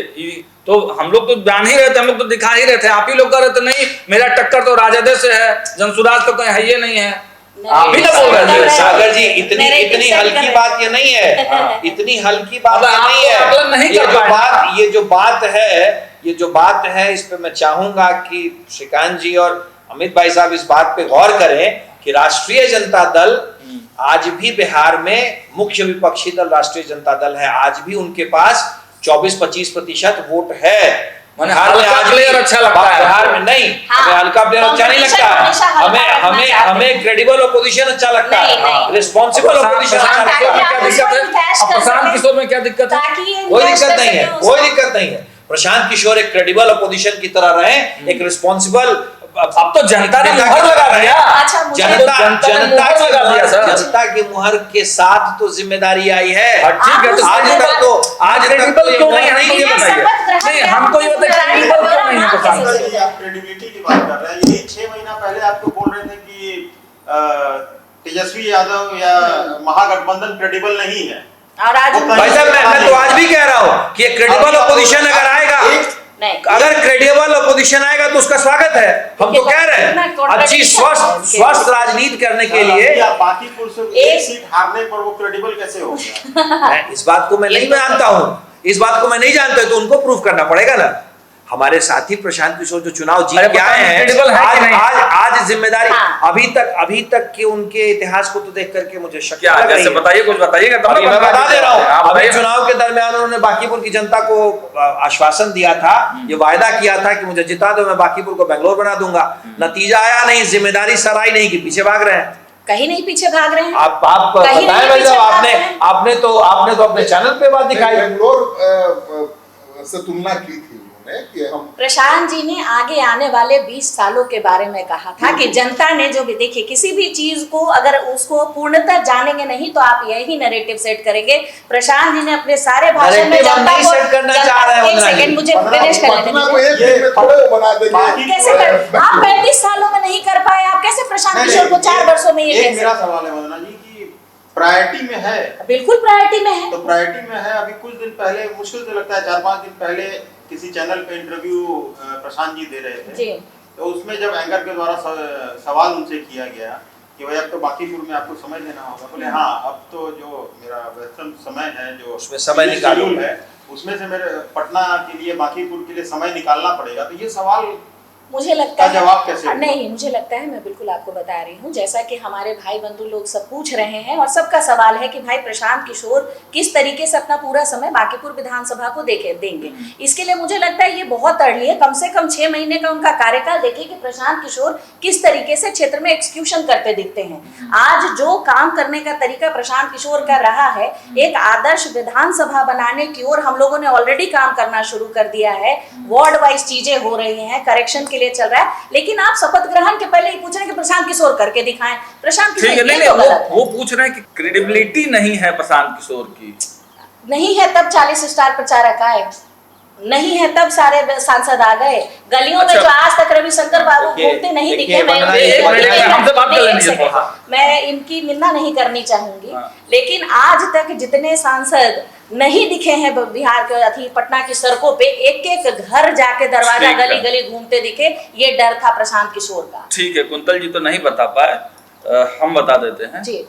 तो हम लोग तो जान ही रहे थे, हम लोग तो दिखा ही रहे थे। आप ही लोग कह रहे थे नहीं मेरा टक्कर तो राजद से है, जनसुराज तो कहीं है ही नहीं है। आप ही ना बोल रहे थे। सागर जी, इतनी हल्की बात ये नहीं है, इतनी हल्की बात ये नहीं है। ये जो बात है इस पे मैं चाहूंगा कि श्रीकांत जी और अमित भाई साहब इस बात पे गौर करें कि राष्ट्रीय जनता दल आज भी बिहार में मुख्य विपक्षी दल राष्ट्रीय जनता दल है। आज भी उनके पास 24-25% वोट है। बिहार में आज प्लेयर अच्छा लगता है, बिहार में नहीं, हमें हल्का प्लेयर अच्छा नहीं लगता है। हमें क्रेडिबल ओपोजिशन अच्छा लगता है, रिस्पॉन्सिबल ओपोजिशन अच्छा लगता है। प्रशांत किशोर में क्या दिक्कत है? कोई दिक्कत नहीं है, कोई दिक्कत नहीं है। प्रशांत किशोर एक क्रेडिबल ओपोजिशन की तरह रहे, एक रिस्पॉन्सिबल। अब तो जनता ने मुहर लगा दिया। अच्छा, मुझे- जनता की मुहर के साथ तो जिम्मेदारी आई है। ठीक है, तो आज तक तो क्यों नहीं है ये बताइए। नहीं, हमको ये बताइए क्रेडिबल क्यों नहीं है प्रशांत सर, किशोर? ये आप क्रेडिबिलिटी की बात कर रहे हैं। यही 6 महीना पहले आपको बोल रहे थे कि तेजस्वी यादव या महागठबंधन क्रेडिबल नहीं है। और आज भाई साहब, मैं तो आज भी कह रहा हूँ कि क्रेडिबल ओपोजिशन अगर आएगा, नहीं, अगर क्रेडिबल ओपोजिशन आएगा तो उसका स्वागत है। हम तो कह रहे हैं अच्छी स्वस्थ राजनीति करने के लिए। बाकीपुर से एक सीट हारने पर वो क्रेडिबल कैसे हो गया? इस बात को मैं नहीं जानता हूँ, इस बात को मैं नहीं जानता, तो उनको प्रूफ करना पड़ेगा ना। हमारे साथी प्रशांत किशोर जो चुनाव जीत के आए हैं, आज जिम्मेदारी अभी तक के उनके इतिहास को तो देख करके मुझे शक क्या जैसे बताइए, कुछ बताइएगा तब मैं बता दे रहा हूँ। अभी चुनाव के दरमियान उन्होंने बांकीपुर की जनता को आश्वासन दिया था, ये वायदा किया था कि मुझे जिता दो, मैं बांकीपुर को बेंगलोर बना दूंगा। नतीजा आया नहीं, जिम्मेदारी सराई नहीं की, पीछे भाग रहे हैं। कहीं नहीं पीछे भाग रहे हैं। आप बताएं भाई साहब, आपने तो अपने चैनल पे बात दिखाई। बेंगलोर से तुलना की थी उन्होंने कि हम प्रशांत जी ने आगे आने वाले 20 सालों के बारे में कहा था कि जनता ने जो भी देखिए, किसी भी चीज को अगर उसको पूर्णतः जानेंगे नहीं तो आप यही नैरेटिव सेट करेंगे। प्रशांत जी ने अपने सारे भाषण में जनता को सेट करना चाह रहे हैं। एक सेकंड मुझे फिनिश कर लेने पटना को दीजिए। एक दिन में थोड़े वो बना देंगे। कैसे कर आप 35 सालों में नहीं कर पाए, आप कैसे प्रशांत किशोर को 4 वर्षों में ये एक कैसे? मेरा सवाल है वंदना जी कि प्रायोरिटी में है, बिल्कुल प्रायोरिटी में है। तो प्रायोरिटी में है। अभी कुछ दिन पहले, मुश्किल से लगता है 4-5 दिन पहले, किसी चैनल पे इंटरव्यू प्रशांत जी दे रहे थे जी। तो उसमें जब एंकर के द्वारा सवाल उनसे किया गया कि भाई अब तो बांकीपुर में आपको समय देना होगा, बोले हाँ अब तो जो मेरा वेतन समय है, जो उसमें समय निकालो है, उसमें से मेरे पटना के लिए, बांकीपुर के लिए समय निकालना पड़ेगा। तो ये सवाल मुझे लगता है जवाब कैसे होगा? नहीं, मुझे लगता है, मैं बिल्कुल आपको बता रही हूँ, जैसा कि हमारे भाई बंधु लोग सब पूछ रहे हैं और सबका सवाल है कि भाई प्रशांत किशोर किस तरीके से अपना पूरा समय बांकीपुर विधानसभा को देंगे। इसके लिए मुझे लगता है ये बहुत अर्ली है। कम से कम 6 महीने का उनका कार्यकाल देखिए कि प्रशांत किशोर किस तरीके से क्षेत्र में एक्सक्यूशन करते दिखते हैं। आज जो काम करने का तरीका प्रशांत किशोर का रहा है, एक आदर्श विधानसभा बनाने की ओर हम लोगों ने ऑलरेडी काम करना शुरू कर दिया है। वार्ड वाइज चीजें हो रही हैं, करेक्शन के लिए चल रहा है। लेकिन आप शपथ ग्रहण के पहले ही पूछ रहे हैं कि प्रशांत किशोर करके दिखाएं। प्रशांत किशोर ठीक है, नहीं वो पूछ रहे हैं कि क्रेडिबिलिटी नहीं है प्रशांत किशोर की। नहीं है तब 40 स्टार प्रचारक आए। नहीं है तब सारे सांसद आ गए। गलियों में जो आज तक रविशंकर बाबू घूमते नहीं दिखे, मैं इनकी निंदा नहीं करनी चाहूंगी, लेकिन आज तक जितने सांसद नहीं दिखे हैं बिहार के अथी पटना की सड़कों पे, एक एक घर जाके दरवाजा गली गली घूमते दिखे, ये डर था प्रशांत किशोर का। ठीक है, कुंतल जी तो नहीं बता पाए, हम बता देते हैं जी।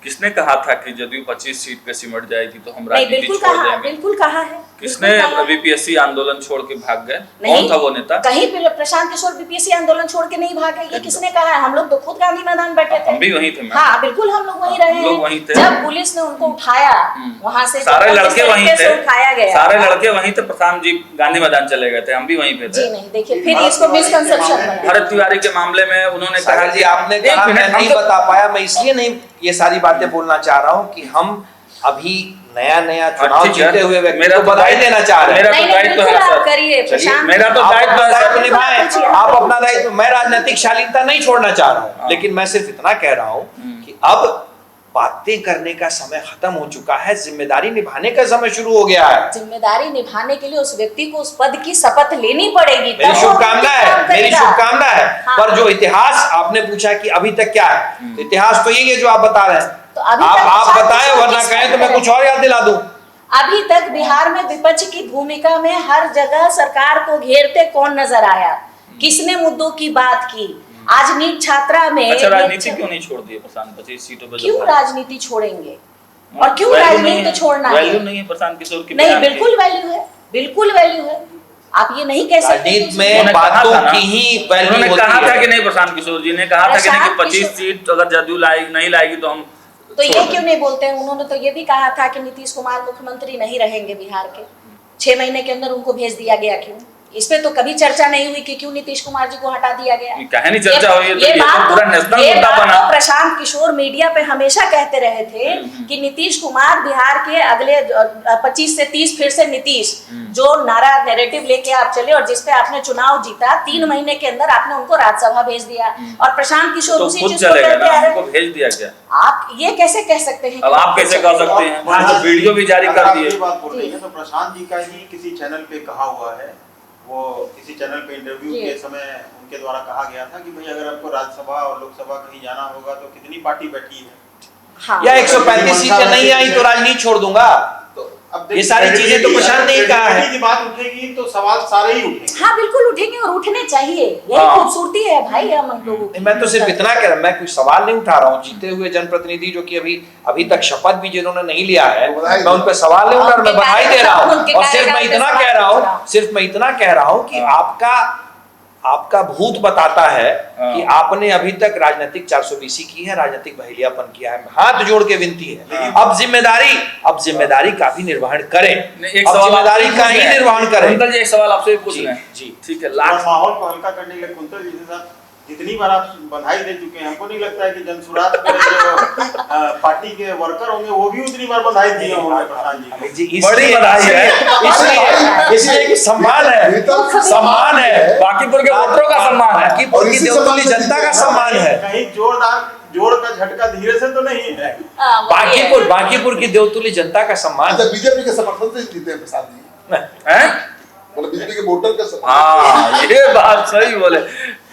किसने कहा था कि जदयू 25 सीट पे सिमट जाएगी तो हम राजनीति छोड़ देंगे? बिल्कुल कहा है। किसने बीपीएससी आंदोलन छोड़ के भाग गए? कौन था वो नेता? कहीं प्रशांत किशोर बीपीएससी आंदोलन छोड़ के नहीं भागे, ये किसने कहा है? हम लोग तो खुद गांधी मैदान बैठे थे। हम भी वहीं थे। हाँ बिल्कुल, हम लोग वहीं रहे हैं। जब पुलिस ने उनको उठाया वहाँ से, सारे लड़के वहीं थे, उठाया गया, सारे लड़के वहीं थे। प्रशांत जी गांधी मैदान चले गए थे, हम भी वहीं पे थे। जी नहीं, देखिए फिर इसको मिसकंसेप्शन। भरत तिवारी के मामले में उन्होंने कहा जी, आपने कहा मैं नहीं बता पाया, मैं इसलिए नहीं ये सारी बातें बोलना चाह रहा हूँ कि हम अभी नया चुनाव जीते हुए व्यक्ति को बधाई देना चाह रहे हैं। मेरा तो दायित्व है सर, मेरा तो दायित्व निभाएं आप अपना दायित्व। मैं राजनीतिक शालीनता नहीं छोड़ना चाह रहा हूँ, लेकिन मैं सिर्फ इतना कह रहा हूँ कि अब बातें करने का समय खत्म हो चुका है, जिम्मेदारी निभाने का समय शुरू हो गया है। जिम्मेदारी निभाने के लिए उस व्यक्ति को उस पद की शपथ लेनी पड़ेगी। मेरी शुभकामना है, मेरी शुभकामना है। पर जो इतिहास आपने पूछा कि अभी तक क्या है, तो इतिहास तो यही है जो आप बता रहे हैं। तो आप बताएं, वरना कहें तो मैं कुछ और याद दिला दूं। अभी तक बिहार में विपक्ष की भूमिका में हर जगह सरकार को घेरते कौन नजर आया? किसने मुद्दों की बात की? आज नीट छात्रा में राजनीति क्यों नहीं छोड़ दिए प्रशांत? 25 सीटों पर क्यों राजनीति छोड़ेंगे और क्यों राजनीति छोड़ना है? वैल्यू नहीं है प्रशांत किशोर की? नहीं, बिल्कुल वैल्यू है, बिल्कुल वैल्यू है। आप ये नहीं कह सकते। राजनीति में बातों की ही वैल्यू होती है। कहा था कि नहीं, प्रशांत किशोर जी ने कहा था कि नहीं, 25 सीट अगर जदयू नहीं लाएगी तो हम। तो ये क्यों नहीं बोलते हैं? उन्होंने तो ये भी कहा था कि नीतीश कुमार मुख्यमंत्री नहीं रहेंगे बिहार के, 6 महीने के अंदर उनको भेज दिया गया। क्यों? इस पे तो कभी चर्चा नहीं हुई कि क्यों नीतीश कुमार जी को हटा दिया गया। कहीं नहीं चर्चा हुई, ये बात पूरा नेशनल मुद्दा बना। प्रशांत किशोर मीडिया पे हमेशा कहते रहे थे कि नीतीश कुमार बिहार के अगले 25 से 30 फिर से नीतीश, जो नारा नैरेटिव लेके आप चले और जिसपे आपने चुनाव जीता, 3 महीने के अंदर आपने उनको राज्यसभा भेज दिया और प्रशांत किशोर उसी चीज को कहते आ रहे। भेज दिया क्या? आप ये कैसे कह सकते हैं? अब आप कैसे कह सकते हैं? वीडियो भी जारी कर दिए। बात बोल रही है तो प्रशांत जी का ही किसी चैनल पे कहा हुआ है, वो किसी चैनल पे इंटरव्यू के समय उनके द्वारा कहा गया था कि भाई अगर आपको राज्यसभा और लोकसभा कहीं जाना होगा तो कितनी पार्टी बैठी है? हाँ। या 135 सीटें नहीं आई तो राजनीति छोड़ दूंगा। तो अब ये सारी चीजें तो प्रशांत ने कहा है। की बात उठेगी तो सवाल सारे ही उठेंगे। हाँ बिल्कुल उठेंगे और उठने चाहिए, यही खूबसूरती है भाई हम लोगों की। मैं तो सिर्फ इतना कह रहा हूँ, मैं कोई सवाल नहीं उठा रहा हूँ। जीते हुए जनप्रतिनिधि जो कि अभी तक शपथ भी जिन्होंने नहीं लिया है, मैं उन पर सवाल नहीं उठा रहा, मैं बधाई दे रहा हूँ। और सिर्फ मैं इतना कह रहा हूँ कि आपका भूत बताता है कि आपने अभी तक राजनीतिक 420 की है, राजनीतिक बहेलियापन किया है। हाथ जोड़ के विनती है, अब जिम्मेदारी का भी निर्वहन करें। जिम्मेदारी का ही निर्वहन करें। कुंतल जी, एक सवाल आपसे पूछ रहे हैं। जी ठीक है। माहौल को हल्का करने के लिए कुंतल जी के साथ जितनी बार आप बधाई दे चुके हैं, हमको नहीं लगता है कि जनसुराज के जो पार्टी के वर्कर होंगे वो भी उतनी बार बधाई दिए होंगे प्रशांत जी को। बड़ी बधाई है, इसलिए कि सम्मान है, बांकीपुर के वोटरों का सम्मान है, बांकीपुर की देवतुल्य जनता का सम्मान है। कहीं जोर का झटका धीरे से तो नहीं है। बांकीपुर की देवतुल्य जनता का सम्मान। बीजेपी के समर्थन से जीते हैं प्रसाद जी, बीजेपी के वोटर का सम्मान। हाँ, ये बात सही बोले।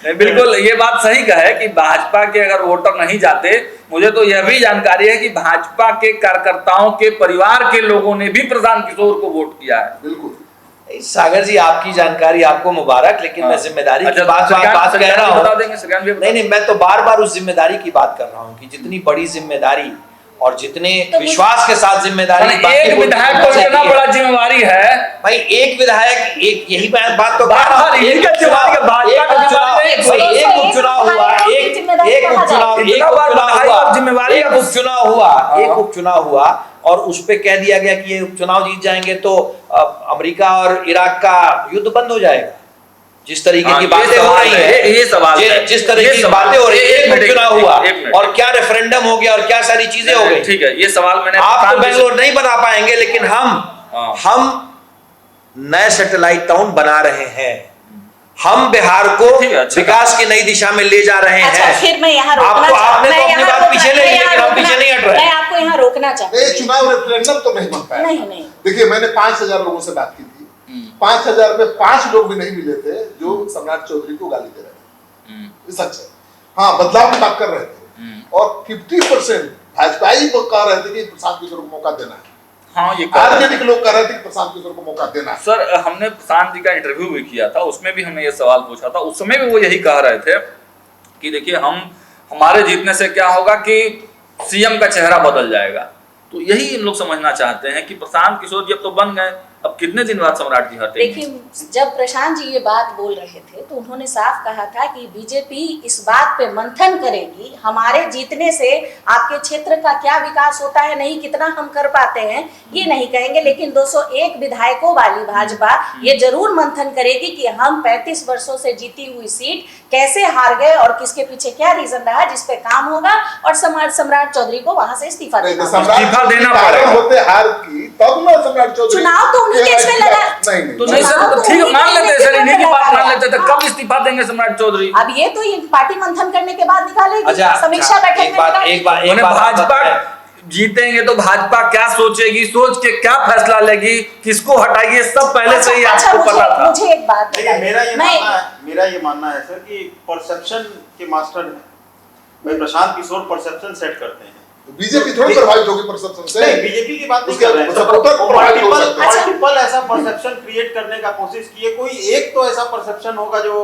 बिल्कुल ये बात सही कहे कि भाजपा के अगर वोटर नहीं जाते, मुझे तो यह भी जानकारी है कि भाजपा के कार्यकर्ताओं के परिवार के लोगों ने भी प्रशांत किशोर को वोट किया है। बिल्कुल सागर जी, आपकी जानकारी आपको मुबारक, लेकिन मैं जिम्मेदारी की बात कह रहा हूँ। नहीं, मैं तो बार उस जिम्मेदारी की बात कर रहा हूँ कि जितनी बड़ी जिम्मेदारी और जितने विश्वास के साथ जिम्मेदारी, एक विधायक को लेना बड़ा जिम्मेवारी है भाई। एक विधायक, एक यही बात तो एक उपचुनाव हुआ और उस पे कह दिया गया कि ये उपचुनाव जीत जाएंगे तो अमेरिका और इराक का युद्ध बंद हो जाएगा। जिस तरीके की बातें हो रही है, ये सवाल है, जिस तरीके की बातें हो रही है, एक उपचुनाव हुआ और क्या रेफरेंडम हो गया और क्या सारी चीजें हो गई। ठीक है, ये सवाल मैंने, आप तो बेंगलोर नहीं बना पाएंगे, लेकिन हम नए सैटेलाइट टाउन बना रहे हैं। हम बिहार को विकास की नई दिशा में ले जा रहे हैं। फिर मैं यहाँ आपने तो अपनी बात पीछे ले ली, लेकिन हम पीछे नहीं हट रहे। मैं आपको यहाँ रोकना चाहती हूँ। चुनाव रेफरेंडम तो नहीं बन पाया। नहीं। देखिए, मैंने 5000 लोगों से बात की थी, 5,000 में 5 लोग भी नहीं मिले थे जो सम्राट चौधरी को गाली दे रहे थे। ये सच है। हाँ, बदलाव की बात कर रहे थे और 50% भाजपाई लोग कह रहे थे कि प्रशांत किशोर को मौका देना है। हाँ, ये आरजेडी के लोग कह रहे थे कि प्रशांत किशोर को मौका देना है। सर, हमने प्रशांत जी का इंटरव्यू भी किया था, उसमें भी हमने ये सवाल पूछा था। उस समय भी वो यही कह रहे थे कि देखिए, हमारे जीतने से क्या होगा कि सीएम का चेहरा बदल जाएगा। तो यही इन लोग समझना चाहते हैं कि प्रशांत किशोर जी अब तो बन गए, अब कितने दिन बाद सम्राट जी हटेंगे। देखिए, जब प्रशांत जी ये बात बोल रहे थे तो उन्होंने साफ कहा था कि बीजेपी इस बात पे मंथन करेगी, हमारे जीतने से आपके क्षेत्र का क्या विकास होता है, नहीं कितना हम कर पाते हैं ये नहीं कहेंगे, लेकिन 201 विधायकों वाली भाजपा ये जरूर मंथन करेगी कि हम 35 वर्षों से जीती हुई सीट कैसे हार गए और किसके पीछे क्या रीजन रहा, जिसपे काम होगा और सम्राट चौधरी को वहां से इस्तीफा देना पड़ेगा। होते हार की तब ना सम्राट चौधरी चुनाव तो उन्हीं केस में लड़ा। तो नहीं सर, ठीक है, मान लेते हैं सर, इन्हीं की बात मान लेते हैं। कब इस्तीफा देंगे सम्राट चौधरी? अब ये तो पार्टी मंथन करने के बाद निकालेगी, समीक्षा बैठक में एक बात भाजपा जीतेंगे तो भाजपा क्या सोचेगी, सोच के क्या फैसला लेगी, किसको हटाएगी, सब पहले से ही आपको पता था। मुझे एक बात देखिए, मेरा ये मानना है सर कि परसेप्शन के मास्टर हैं भाई। प्रशांत किशोर परसेप्शन सेट करते हैं। बीजेपी थोड़ी प्रभावित होगी परसेप्शन से। नहीं, बीजेपी की बात नहीं कर रहे हैं। मल्टीपल ऐसा परसेप्शन क्रिएट करने का कोशिश किए। कोई एक तो ऐसा परसेप्शन होगा जो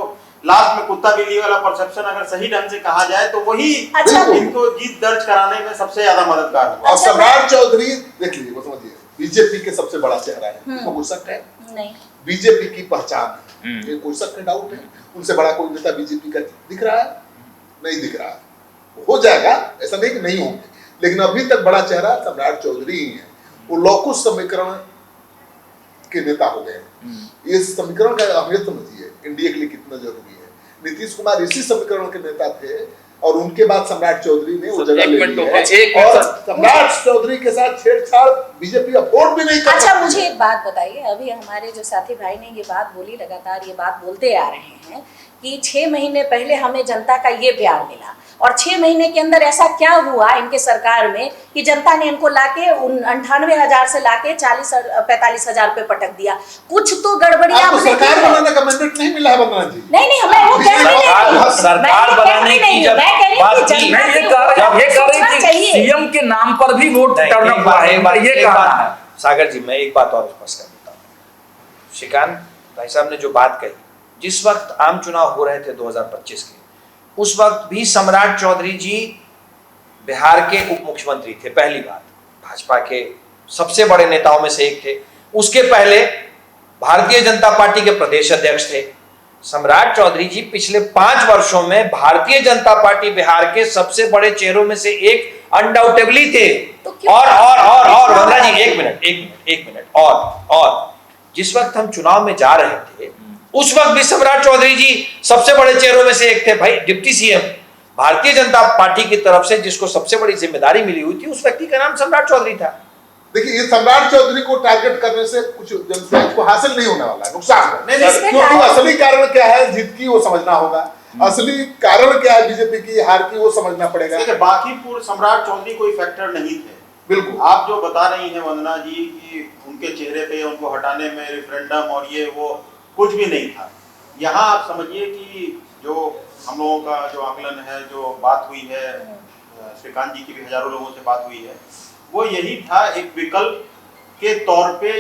लास्ट में कुत्ता बिल्ली वाला परसेप्शन अगर सही ढंग से कहा जाए तो वही इनको जीत दर्ज कराने में सबसे ज्यादा मददगार होगा। और सम्राट चौधरी देख लीजिए, वो समझिए, बीजेपी के सबसे बड़ा चेहरा है, इसमें कोई शक है नहीं। बीजेपी की पहचान है, ये कोई शक है, डाउट है? उनसे बड़ा कोई नेता बीजेपी का दिख रहा है? नहीं दिख रहा है। हो जाएगा, ऐसा नहीं कि नहीं होंगे, लेकिन अभी तक बड़ा चेहरा सम्राट चौधरी ही है। वो लौकुश समीकरण के नेता हो गए। ये समीकरण का अहमियत समझिए, इंडिया के लिए कितना जरूरी है। नीतीश कुमार इसी समीकरण के नेता थे और उनके बाद सम्राट चौधरी ने वो जगह ले ली है। और सम्राट चौधरी के साथ छेड़छाड़ बीजेपी अफोर्ड भी नहीं कर सकती। अच्छा, मुझे एक बात बताइए, अभी हमारे जो साथी भाई ने ये बात बोली, लगातार ये बात बोलते आ रहे हैं कि 6 महीने पहले हमें जनता का ये प्यार मिला और 6 महीने के अंदर ऐसा क्या हुआ इनके सरकार में कि जनता ने इनको लाके 98,000 से लाके 45,000 पे पटक दिया। कुछ तो गड़बड़ियां आपको सरकार बनाने का मैंडेट नहीं मिला है वंदना जी। नहीं, हमें वो कह रही है सरकार बनाने की जब बात की, ये कह रही कि सीएम के नाम पर भी वोट टर्न हुआ है, ये कहा है। सागर जी, मैं एक बात और स्पष्ट कर देता हूँ। श्रीकांत भाई साहब ने जो बात कही, जिस वक्त आम चुनाव हो रहे थे 2025 के, उस वक्त भी सम्राट चौधरी जी बिहार के उप मुख्यमंत्री थे। पहली बात, भाजपा के सबसे बड़े नेताओं में से एक थे। उसके पहले भारतीय जनता पार्टी के प्रदेश अध्यक्ष थे। सम्राट चौधरी जी पिछले 5 वर्षों में भारतीय जनता पार्टी बिहार के सबसे बड़े चेहरों में से एक अनडाउटेबली थे। और वंदना जी, एक मिनट और जिस वक्त हम चुनाव में जा रहे थे उस वक्त भी सम्राट चौधरी जी सबसे बड़े चेहरों में से एक थे। भाई, deputy CM Bharatiya Janata party की तरफ से जिसको सबसे बड़ी जिम्मेदारी मिली हुई थी, उस व्यक्ति का नाम सम्राट चौधरी था। देखिए, ये सम्राट चौधरी को टारगेट करने से कुछ जनता को हासिल नहीं होने वाला है, नुकसान है। क्योंकि असली कारण क्या है जीत की वो समझना होगा, असली कारण क्या है बीजेपी की हार की वो समझना पड़ेगा। बांकीपुर सम्राट चौधरी कोई फैक्टर नहीं थे। बिल्कुल, आप जो बता रही हैं वंदना जी कि उनके चेहरे पे उनको हटाने में रेफरेंडम और ये वो कुछ भी नहीं था। यहाँ आप समझिए कि जो हम लोगों का जो आकलन है, जो बात हुई है, श्रीकांत जी की भी हजारों लोगों से बात हुई है, वो यही था, एक विकल्प के तौर पे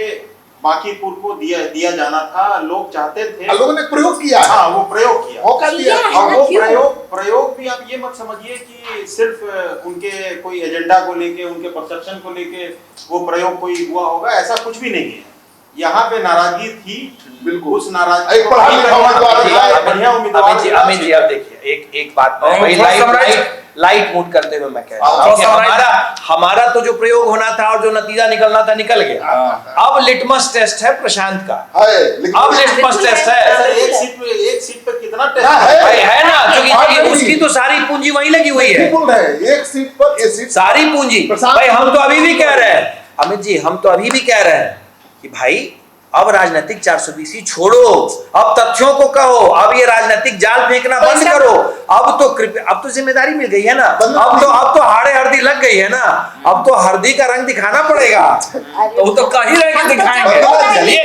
बांकीपुर को दिया जाना था। लोग चाहते थे, लोगों ने प्रयोग किया। हाँ, वो प्रयोग किया, मौका दिया। और वो प्रयोग भी आप ये मत समझिए कि सिर्फ उनके कोई एजेंडा को लेके, उनके परसेप्शन को लेके वो प्रयोग कोई हुआ होगा, ऐसा कुछ भी नहीं है। यहाँ पे नाराजगी थी, बिल्कुल, उस नाराजगी को बढ़िया उम्मीदवार। अमित जी, अब देखिए, एक बात लाइट मूड करते हुए मैं कह रहा हूँ, हमारा तो जो प्रयोग होना था और जो नतीजा निकलना था निकल गया। अब लिटमस टेस्ट है प्रशांत का। अब लिटमस टेस्ट है, एक सीट पे कितना टेस्ट है ना, क्योंकि उसकी तो सारी पूंजी वहीं लगी हुई है। एक सीट पर सारी पूंजी। भाई, हम तो अभी भी कह रहे हैं, अमित जी, हम तो अभी भी कह रहे हैं कि भाई अब राजनीतिक 420 छोड़ो, अब तथ्यों को कहो, अब ये राजनीतिक जाल फेंकना बंद करो। अब तो जिम्मेदारी मिल गई है ना, अब तो हाड़े हल्दी लग गई है ना, अब तो हल्दी का रंग दिखाना पड़ेगा। तो वो तो कहीं रह के दिखाएंगे। चलिए,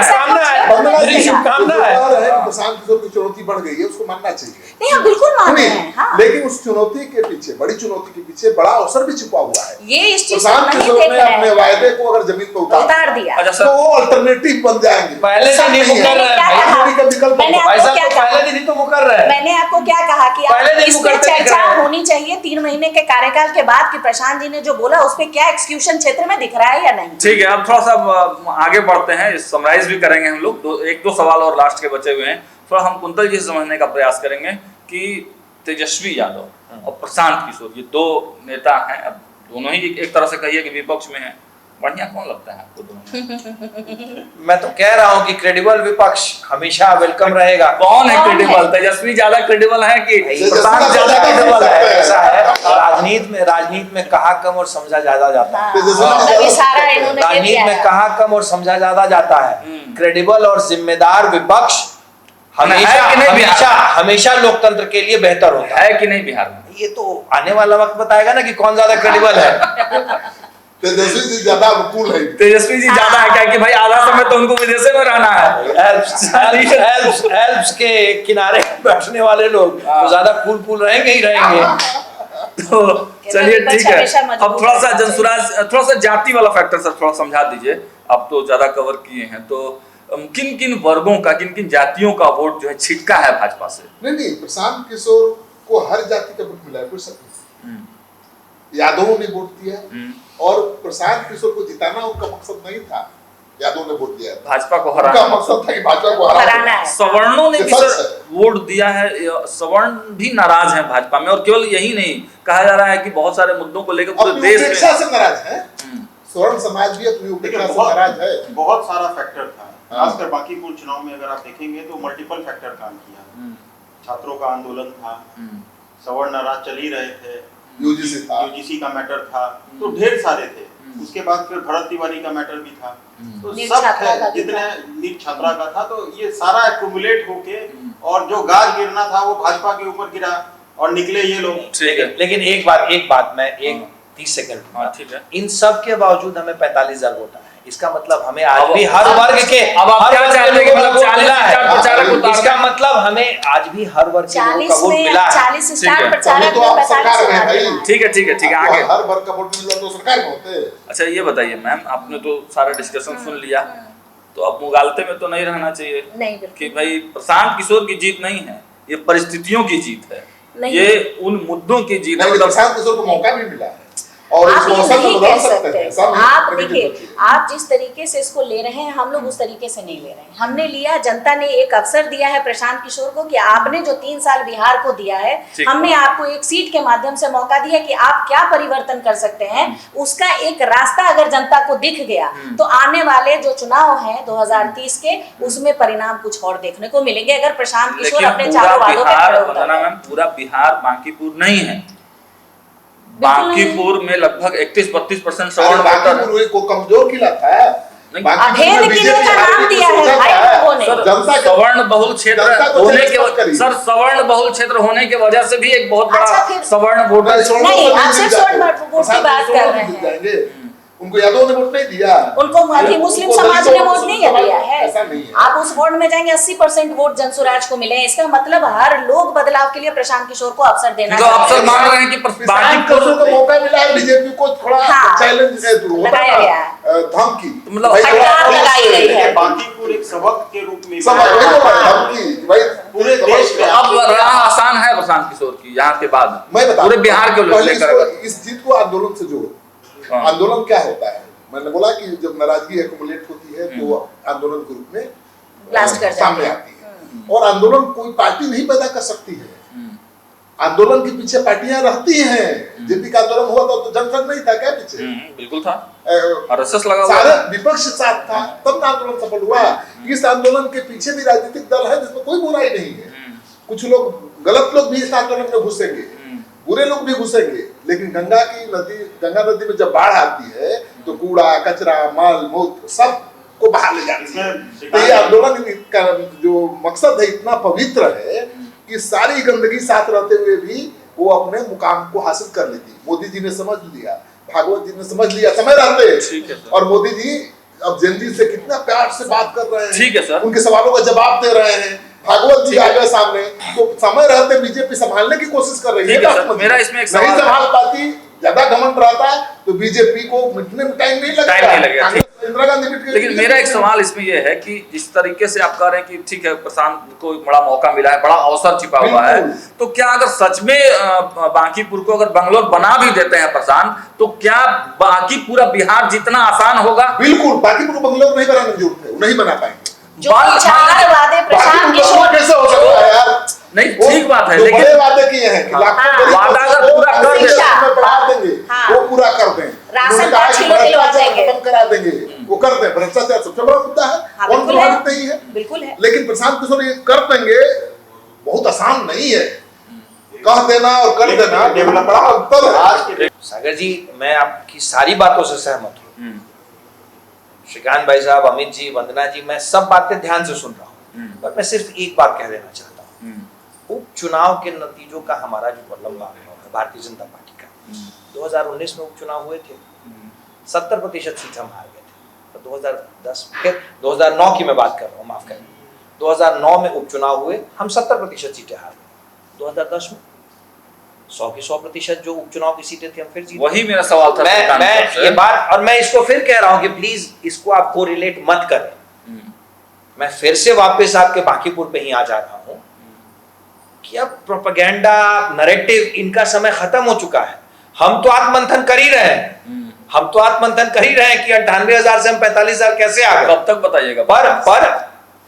शुभकामना है, शुभकामना है। प्रशांत किशोर की चुनौती बढ़ गई है, उसको मानना चाहिए। नहीं, हम बिल्कुल मानते हैं, हाँ। लेकिन उस चुनौती के पीछे, बड़ी चुनौती के पीछे बड़ा अवसर भी छुपा हुआ है। ये इस चीज प्रशांत किशोर ने अपने वायदे को अगर जमीन पर उतार दिया अच्छा तो सर, वो अल्टरनेटिव बन जाएंगे। पहले से नहीं मुकर रहे हैं, चोरी का विकल्प मैंने होगा। आपको ऐसा क्या तो कहा? पहले दिन ही तो मुकर रहे हैं। मैंने आपको क्या कहा कि आप पहले दिन इस पे मुकरते दिख चर्चा रहे हैं। होनी चाहिए 3 महीने के कार्यकाल के बाद कि प्रशांत जी ने जो बोला उस पे क्या एक्सक्यूशन क्षेत्र में दिख रहा है या नहीं। ठीक है, अब थोड़ा सा आगे बढ़ते हैं, समराइज भी करेंगे हम लोग। एक दो सवाल और लास्ट के बचे हुए हैं। थोड़ा हम कुंतल जी से समझने का प्रयास करेंगे कि तेजस्वी यादव और प्रशांत किशोर, ये दो नेता हैं, अब दोनों ही एक तरह से कहिए कि विपक्ष में हैं। बढ़िया कौन लगता है आपको दोनों? मैं तो कह रहा हूँ कि क्रेडिबल विपक्ष हमेशा वेलकम रहेगा। कौन है कौन है? क्रेडिबल? तेजस्वी ज्यादा क्रेडिबल है कि प्रशांत ज्यादा ज्यादा क्रेडिबल है? ऐसा है, राजनीति में कहा कम और समझा ज्यादा जाता है। हाँ, तभी सारा इन्होंने दे राजनीति दिया में है। कहा कम और समझा ज्यादा जाता है। क्रेडिबल और जिम्मेदार विपक्ष हमेशा है कि नहीं हमेशा हमेशा लोकतंत्र के लिए बेहतर होता है। है कि नहीं बिहार में? ये तो आने वाला वक्त बताएगा ना कि कौन ज्यादा क्रेडिबल है। तेजस्वी जी ज्यादा अनुकूल है। तेजस्वी जी ज्यादा है क्या कि भाई आधा समय तो उनको विदेशों में रहना है। एल्प्स के किनारे बैठने वाले लोग तो ज्यादा कूल रहेंगे ही रहेंगे। तो चलिए ठीक है, हमेशा मजबूत अब थोड़ा सा रहना जनसुराज, थोड़ा सा जाति वाला फैक्टर सर थोड़ा समझा दीजिए। आप तो ज्यादा कवर किए हैं, तो किन किन वर्गों का, किन किन जातियों का वोट जो है छिटका है भाजपा से? नहीं, प्रशांत किशोर को हर जाति का वोट मिला है, कोई शक नहीं। यादवों ने वोट दिया और प्रशांत किशोर को जिताना उनका मकसद नहीं था, यादवों ने वोट दिया था। भाजपा को उनका हराना। मकसद था कि भाजपा को हराना हराना। है। सवर्णों ने भी ये सच सर है। वोट दिया है, सवर्ण भी नाराज हैं भाजपा में। और केवल यही नहीं, कहा जा रहा है कि बहुत सारे मुद्दों को लेकर पूरे अपनी देश उपेक्षा में से नाराज है। स्वर्ण समाज भी अपनी उपेक्षा से नाराज है। बहुत सारा फैक्टर था, खासकर बांकीपुर चुनाव में अगर आप देखेंगे तो मल्टीपल फैक्टर काम किया। छात्रों का आंदोलन था, सवर्ण नाराज चल ही रहे थे, यूजीसी का मैटर था, तो ढेर सारे थे। उसके बाद फिर भरत तिवारी का मैटर भी था, तो सब जितने नीट छात्रा का था, तो ये सारा एक्यूमुलेट होके और जो गाज गिरना था वो भाजपा के ऊपर गिरा और निकले ये लोग। ठीक है। लेकिन एक बात मैं 30 सेकंड, हाँ ठीक है। इन सब के बावजूद हमें 45 हजार वोट आए। इसका मतलब हमें आज भी हर वर्ग के, अब आप क्या चाहते हैं कि मतलब 40 स्टार प्रचारक उतार दें? इसका मतलब हमें आज भी हर वर्ग के लोगों का 40 वोट में मिला है। 40 स्टार ठीक है। प्रचारक तो में आप 45 सरकार में हैं हजार भाई। हैं। ठीक है आगे। हर वर्ग का वोट मिल तो सरकार में होते। अच्छा ये बताइए मैम, आपने तो सारा डिस्कशन सुन लिया, तो अब मुगालते में तो नहीं रहना चाहिए नहीं, बिल्कुल। कि भाई प्रशांत किशोर की जीत नहीं है, ये परिस्थितियों की जीत है, नहीं। ये उन मुद्दों की जीत है। नहीं, मतलब प्रशांत किशोर को मौका भी मिला है और आप इसको ये अवसर नहीं में कह बदल सकते हैं। सकते। आप देखिए, आप जिस तरीके से इसको ले रहे हैं, हम लोग उस तरीके से नहीं ले रहे हैं। हमने लिया, जनता ने एक अवसर दिया है प्रशांत किशोर को कि आपने जो 3 साल बिहार को दिया है, हमने आपको एक सीट के माध्यम से मौका दिया कि आप क्या परिवर्तन कर सकते हैं। उसका एक रास्ता अगर जनता को दिख गया तो आने वाले जो चुनाव हैं 2030 के, उसमें परिणाम कुछ और देखने को मिलेंगे अगर प्रशांत किशोर अपने चारों वादों पे खड़े उतरते हैं। पूरा बिहार बांकीपुर नहीं है, बांकीपुर में लगभग 31-32% सवर्ण वोटर है। बांकीपुर को कमजोर किला था। अभेद किले का नाम दिया है भाई लोगों ने। सर सवर्ण बहुल क्षेत्र होने के, सर सवर्ण बहुल क्षेत्र होने की वजह से भी एक बहुत बड़ा सवर्ण वोटर नहीं, आप सिर्फ स्वर्ण वोट की बात कर रहे हैं। उनको यादव ने वोट नहीं दिया, उनको मुस्लिम समाज ने वोट नहीं दिया है। ऐसा नहीं है। आप उस वोट में जाएंगे 80% वोट जनसुराज को मिले। इसका मतलब हर लोग बदलाव के लिए प्रशांत किशोर को अवसर देना जो अवसर मांग रहे हैं कि बांकीपुर को मौका मिला है, बीजेपी को थोड़ा चैलेंज लगाया गया है, धमकी, मतलब फटकार लगाई गई है। बांकीपुर एक सबक के रूप में धमकी भाई पूरे देश में। अब राह आसान है प्रशांत किशोर की यहाँ के बाद, मैं बता पूरे बिहार के लोग पहले लेकर इस जीत को आंदोलन से जोड़ो। आंदोलन क्या होता है? मैंने बोला कि जब नाराजगी एक्युमुलेट होती है तो आंदोलन के रूप में ब्लास्ट कर सामने आती है। और आंदोलन कोई पार्टी नहीं पैदा कर सकती है, आंदोलन के पीछे पार्टियां रहती हैं। जेपी का आंदोलन हुआ था तो जनसंघ नहीं था क्या पीछे? बिल्कुल था, आरएसएस लगा हुआ सारे विपक्ष साथ था, तब ना आंदोलन सफल हुआ। इस आंदोलन के पीछे भी राजनीतिक दल है जिसमें कोई बुराई नहीं है। कुछ लोग, गलत लोग भी इस आंदोलन में घुसेंगे, बुरे लोग भी घुसेंगे, लेकिन गंगा नदी में जब बाढ़ आती है तो कूड़ा कचरा माल मूत्र सब को बाहर ले जाती है। तो ये आंदोलन का जो मकसद है इतना पवित्र है कि सारी गंदगी साथ रहते हुए भी वो अपने मुकाम को हासिल कर लेती। मोदी जी ने समझ लिया, भागवत जी ने समझ लिया, समय रहते। ठीक है सर। और मोदी जी अब जेनजी से कितना प्यार से बात कर रहे हैं। ठीक है सर। उनके सवालों का जवाब दे रहे हैं। भागवत जी आ गए सामने, तो समय रहते बीजेपी संभालने की कोशिश कर रही है। ठीक है सर, मेरा इसमें एक नहीं सवाल संभाल पाती, ज्यादा घमंड रहता है तो बीजेपी को मिटने में टाइम नहीं लगता। टाइम नहीं लगेगा, ठीक। इंदिरा गांधी मिट गई। लेकिन मेरा एक सवाल इसमें यह है कि जिस तरीके से आप कह रहे हैं कि ठीक है प्रशांत को बड़ा मौका मिला है, बड़ा अवसर छिपा हुआ है, तो क्या अगर सच में बांकीपुर को अगर बंगलोर बना भी देते हैं प्रशांत, तो क्या बाकी पूरा बिहार जितना आसान होगा? बिल्कुल, बांकीपुर को बंगलोर नहीं बनाने की जरूरत है, नहीं बना पाएंगे। जो चार वादे प्रशांत किशोर कैसे हो सकता है यार? नहीं, ठीक बात है, जो लेकिन बड़े वादे किए हैं कि लाखों गरीब वादा अगर को पूरा कर शिक्षा दें, में पढ़ा देंगे, हाँ। वो पूरा कर दें। राशन उन्होंने कहा कार्ड कि छीनो दिलवा भ्रष्टाचार देंगे। खत्म करा देंगे, वो कर दें। भ्रष्टाचार सबसे बड़ा मुद्दा है, हाँ, कौन बिल्कुल है। प्रभावित नहीं है? बिल्कुल है। लेकिन प्रशांत किशोर ये कर देंगे, बहुत आसान नहीं है। कह देना और कर देना डेवलप बड़ा अंतर है। आज के सागर जी, मैं आपकी सारी बातों से सहमत हूँ। श्रीकांत भाई साहब, अमित जी, वंदना जी, मैं सब बातें ध्यान से सुन रहा हूँ, पर मैं सिर्फ एक बात कह देना चाहता हूँ। उपचुनाव के नतीजों का हमारा जो लंबा अनुभव है भारतीय जनता पार्टी का, 2019 में उपचुनाव हुए थे, 70% सीट हम हार गए थे। तो 2010 फिर 2009 की मैं बात कर रहा हूँ, माफ करें, 2009 में उपचुनाव हुए, हम 70% सीटें हार गए। 2010 में 100 की 100% जो उपचुनाव की सीटें थी हम फिर जीते। वही मेरा सवाल था। मैं ये बात, और मैं इसको फिर कह रहा हूं कि प्लीज इसको आप कोरिलेट मत करें। मैं फिर से वापस आपके बांकीपुर पे ही आ जा रहा हूं कि अब प्रोपेगेंडा, नैरेटिव, इनका समय खत्म हो चुका है। हम तो आत्ममंथन कर ही रहे हैं, हम तो आत्ममंथन कर ही रहे हैं कि 98,000 से हम 45,000 कैसे आ गए। कब तक बताइएगा?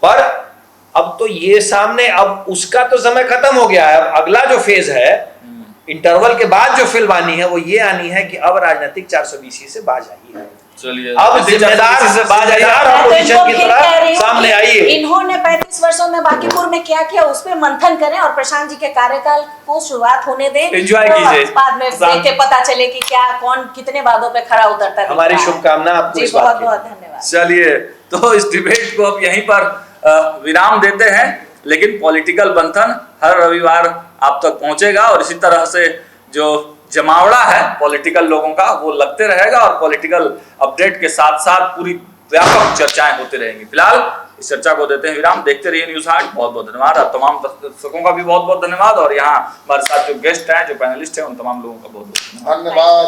पर अब तो ये सामने, अब उसका तो समय खत्म हो गया है। अब अगला जो फेज है, इंटरवल के बाद जो फिल्म आनी है, वो ये आनी है कि अब राजनीतिक 420 से बाज आई है। चलिए, अब जिम्मेदार से बाज़ार ऑपोजिशन की तरह सामने आइए। इन्होंने 35 वर्षों में बांकीपुर में क्या किया उस पर मंथन करें और प्रशांत जी के कार्यकाल को शुरुआत होने दें। एंजॉय तो कीजिए। बाद में देख के पता चले कि क्या कौन कितने वादों पे खरा उतरता है। हमारी शुभकामना आपको जी, इस बात बहुत की। बहुत धन्यवाद। चलिए, तो इस डिबेट को अब यहीं पर विराम देते हैं, लेकिन पॉलिटिकल मंथन हर रविवार आप तक पहुंचेगा और इसी तरह से जो जमावड़ा है पॉलिटिकल लोगों का वो लगते रहेगा और पॉलिटिकल अपडेट के साथ साथ पूरी व्यापक चर्चाएं होती रहेंगी। फिलहाल इस चर्चा को देते हैं विराम। देखते रहिए न्यूज़ 8। बहुत बहुत धन्यवाद। और तमाम दर्शकों का भी बहुत बहुत धन्यवाद। और यहाँ हमारे साथ जो गेस्ट हैं, जो पैनलिस्ट हैं, उन तमाम लोगों का बहुत बहुत धन्यवाद।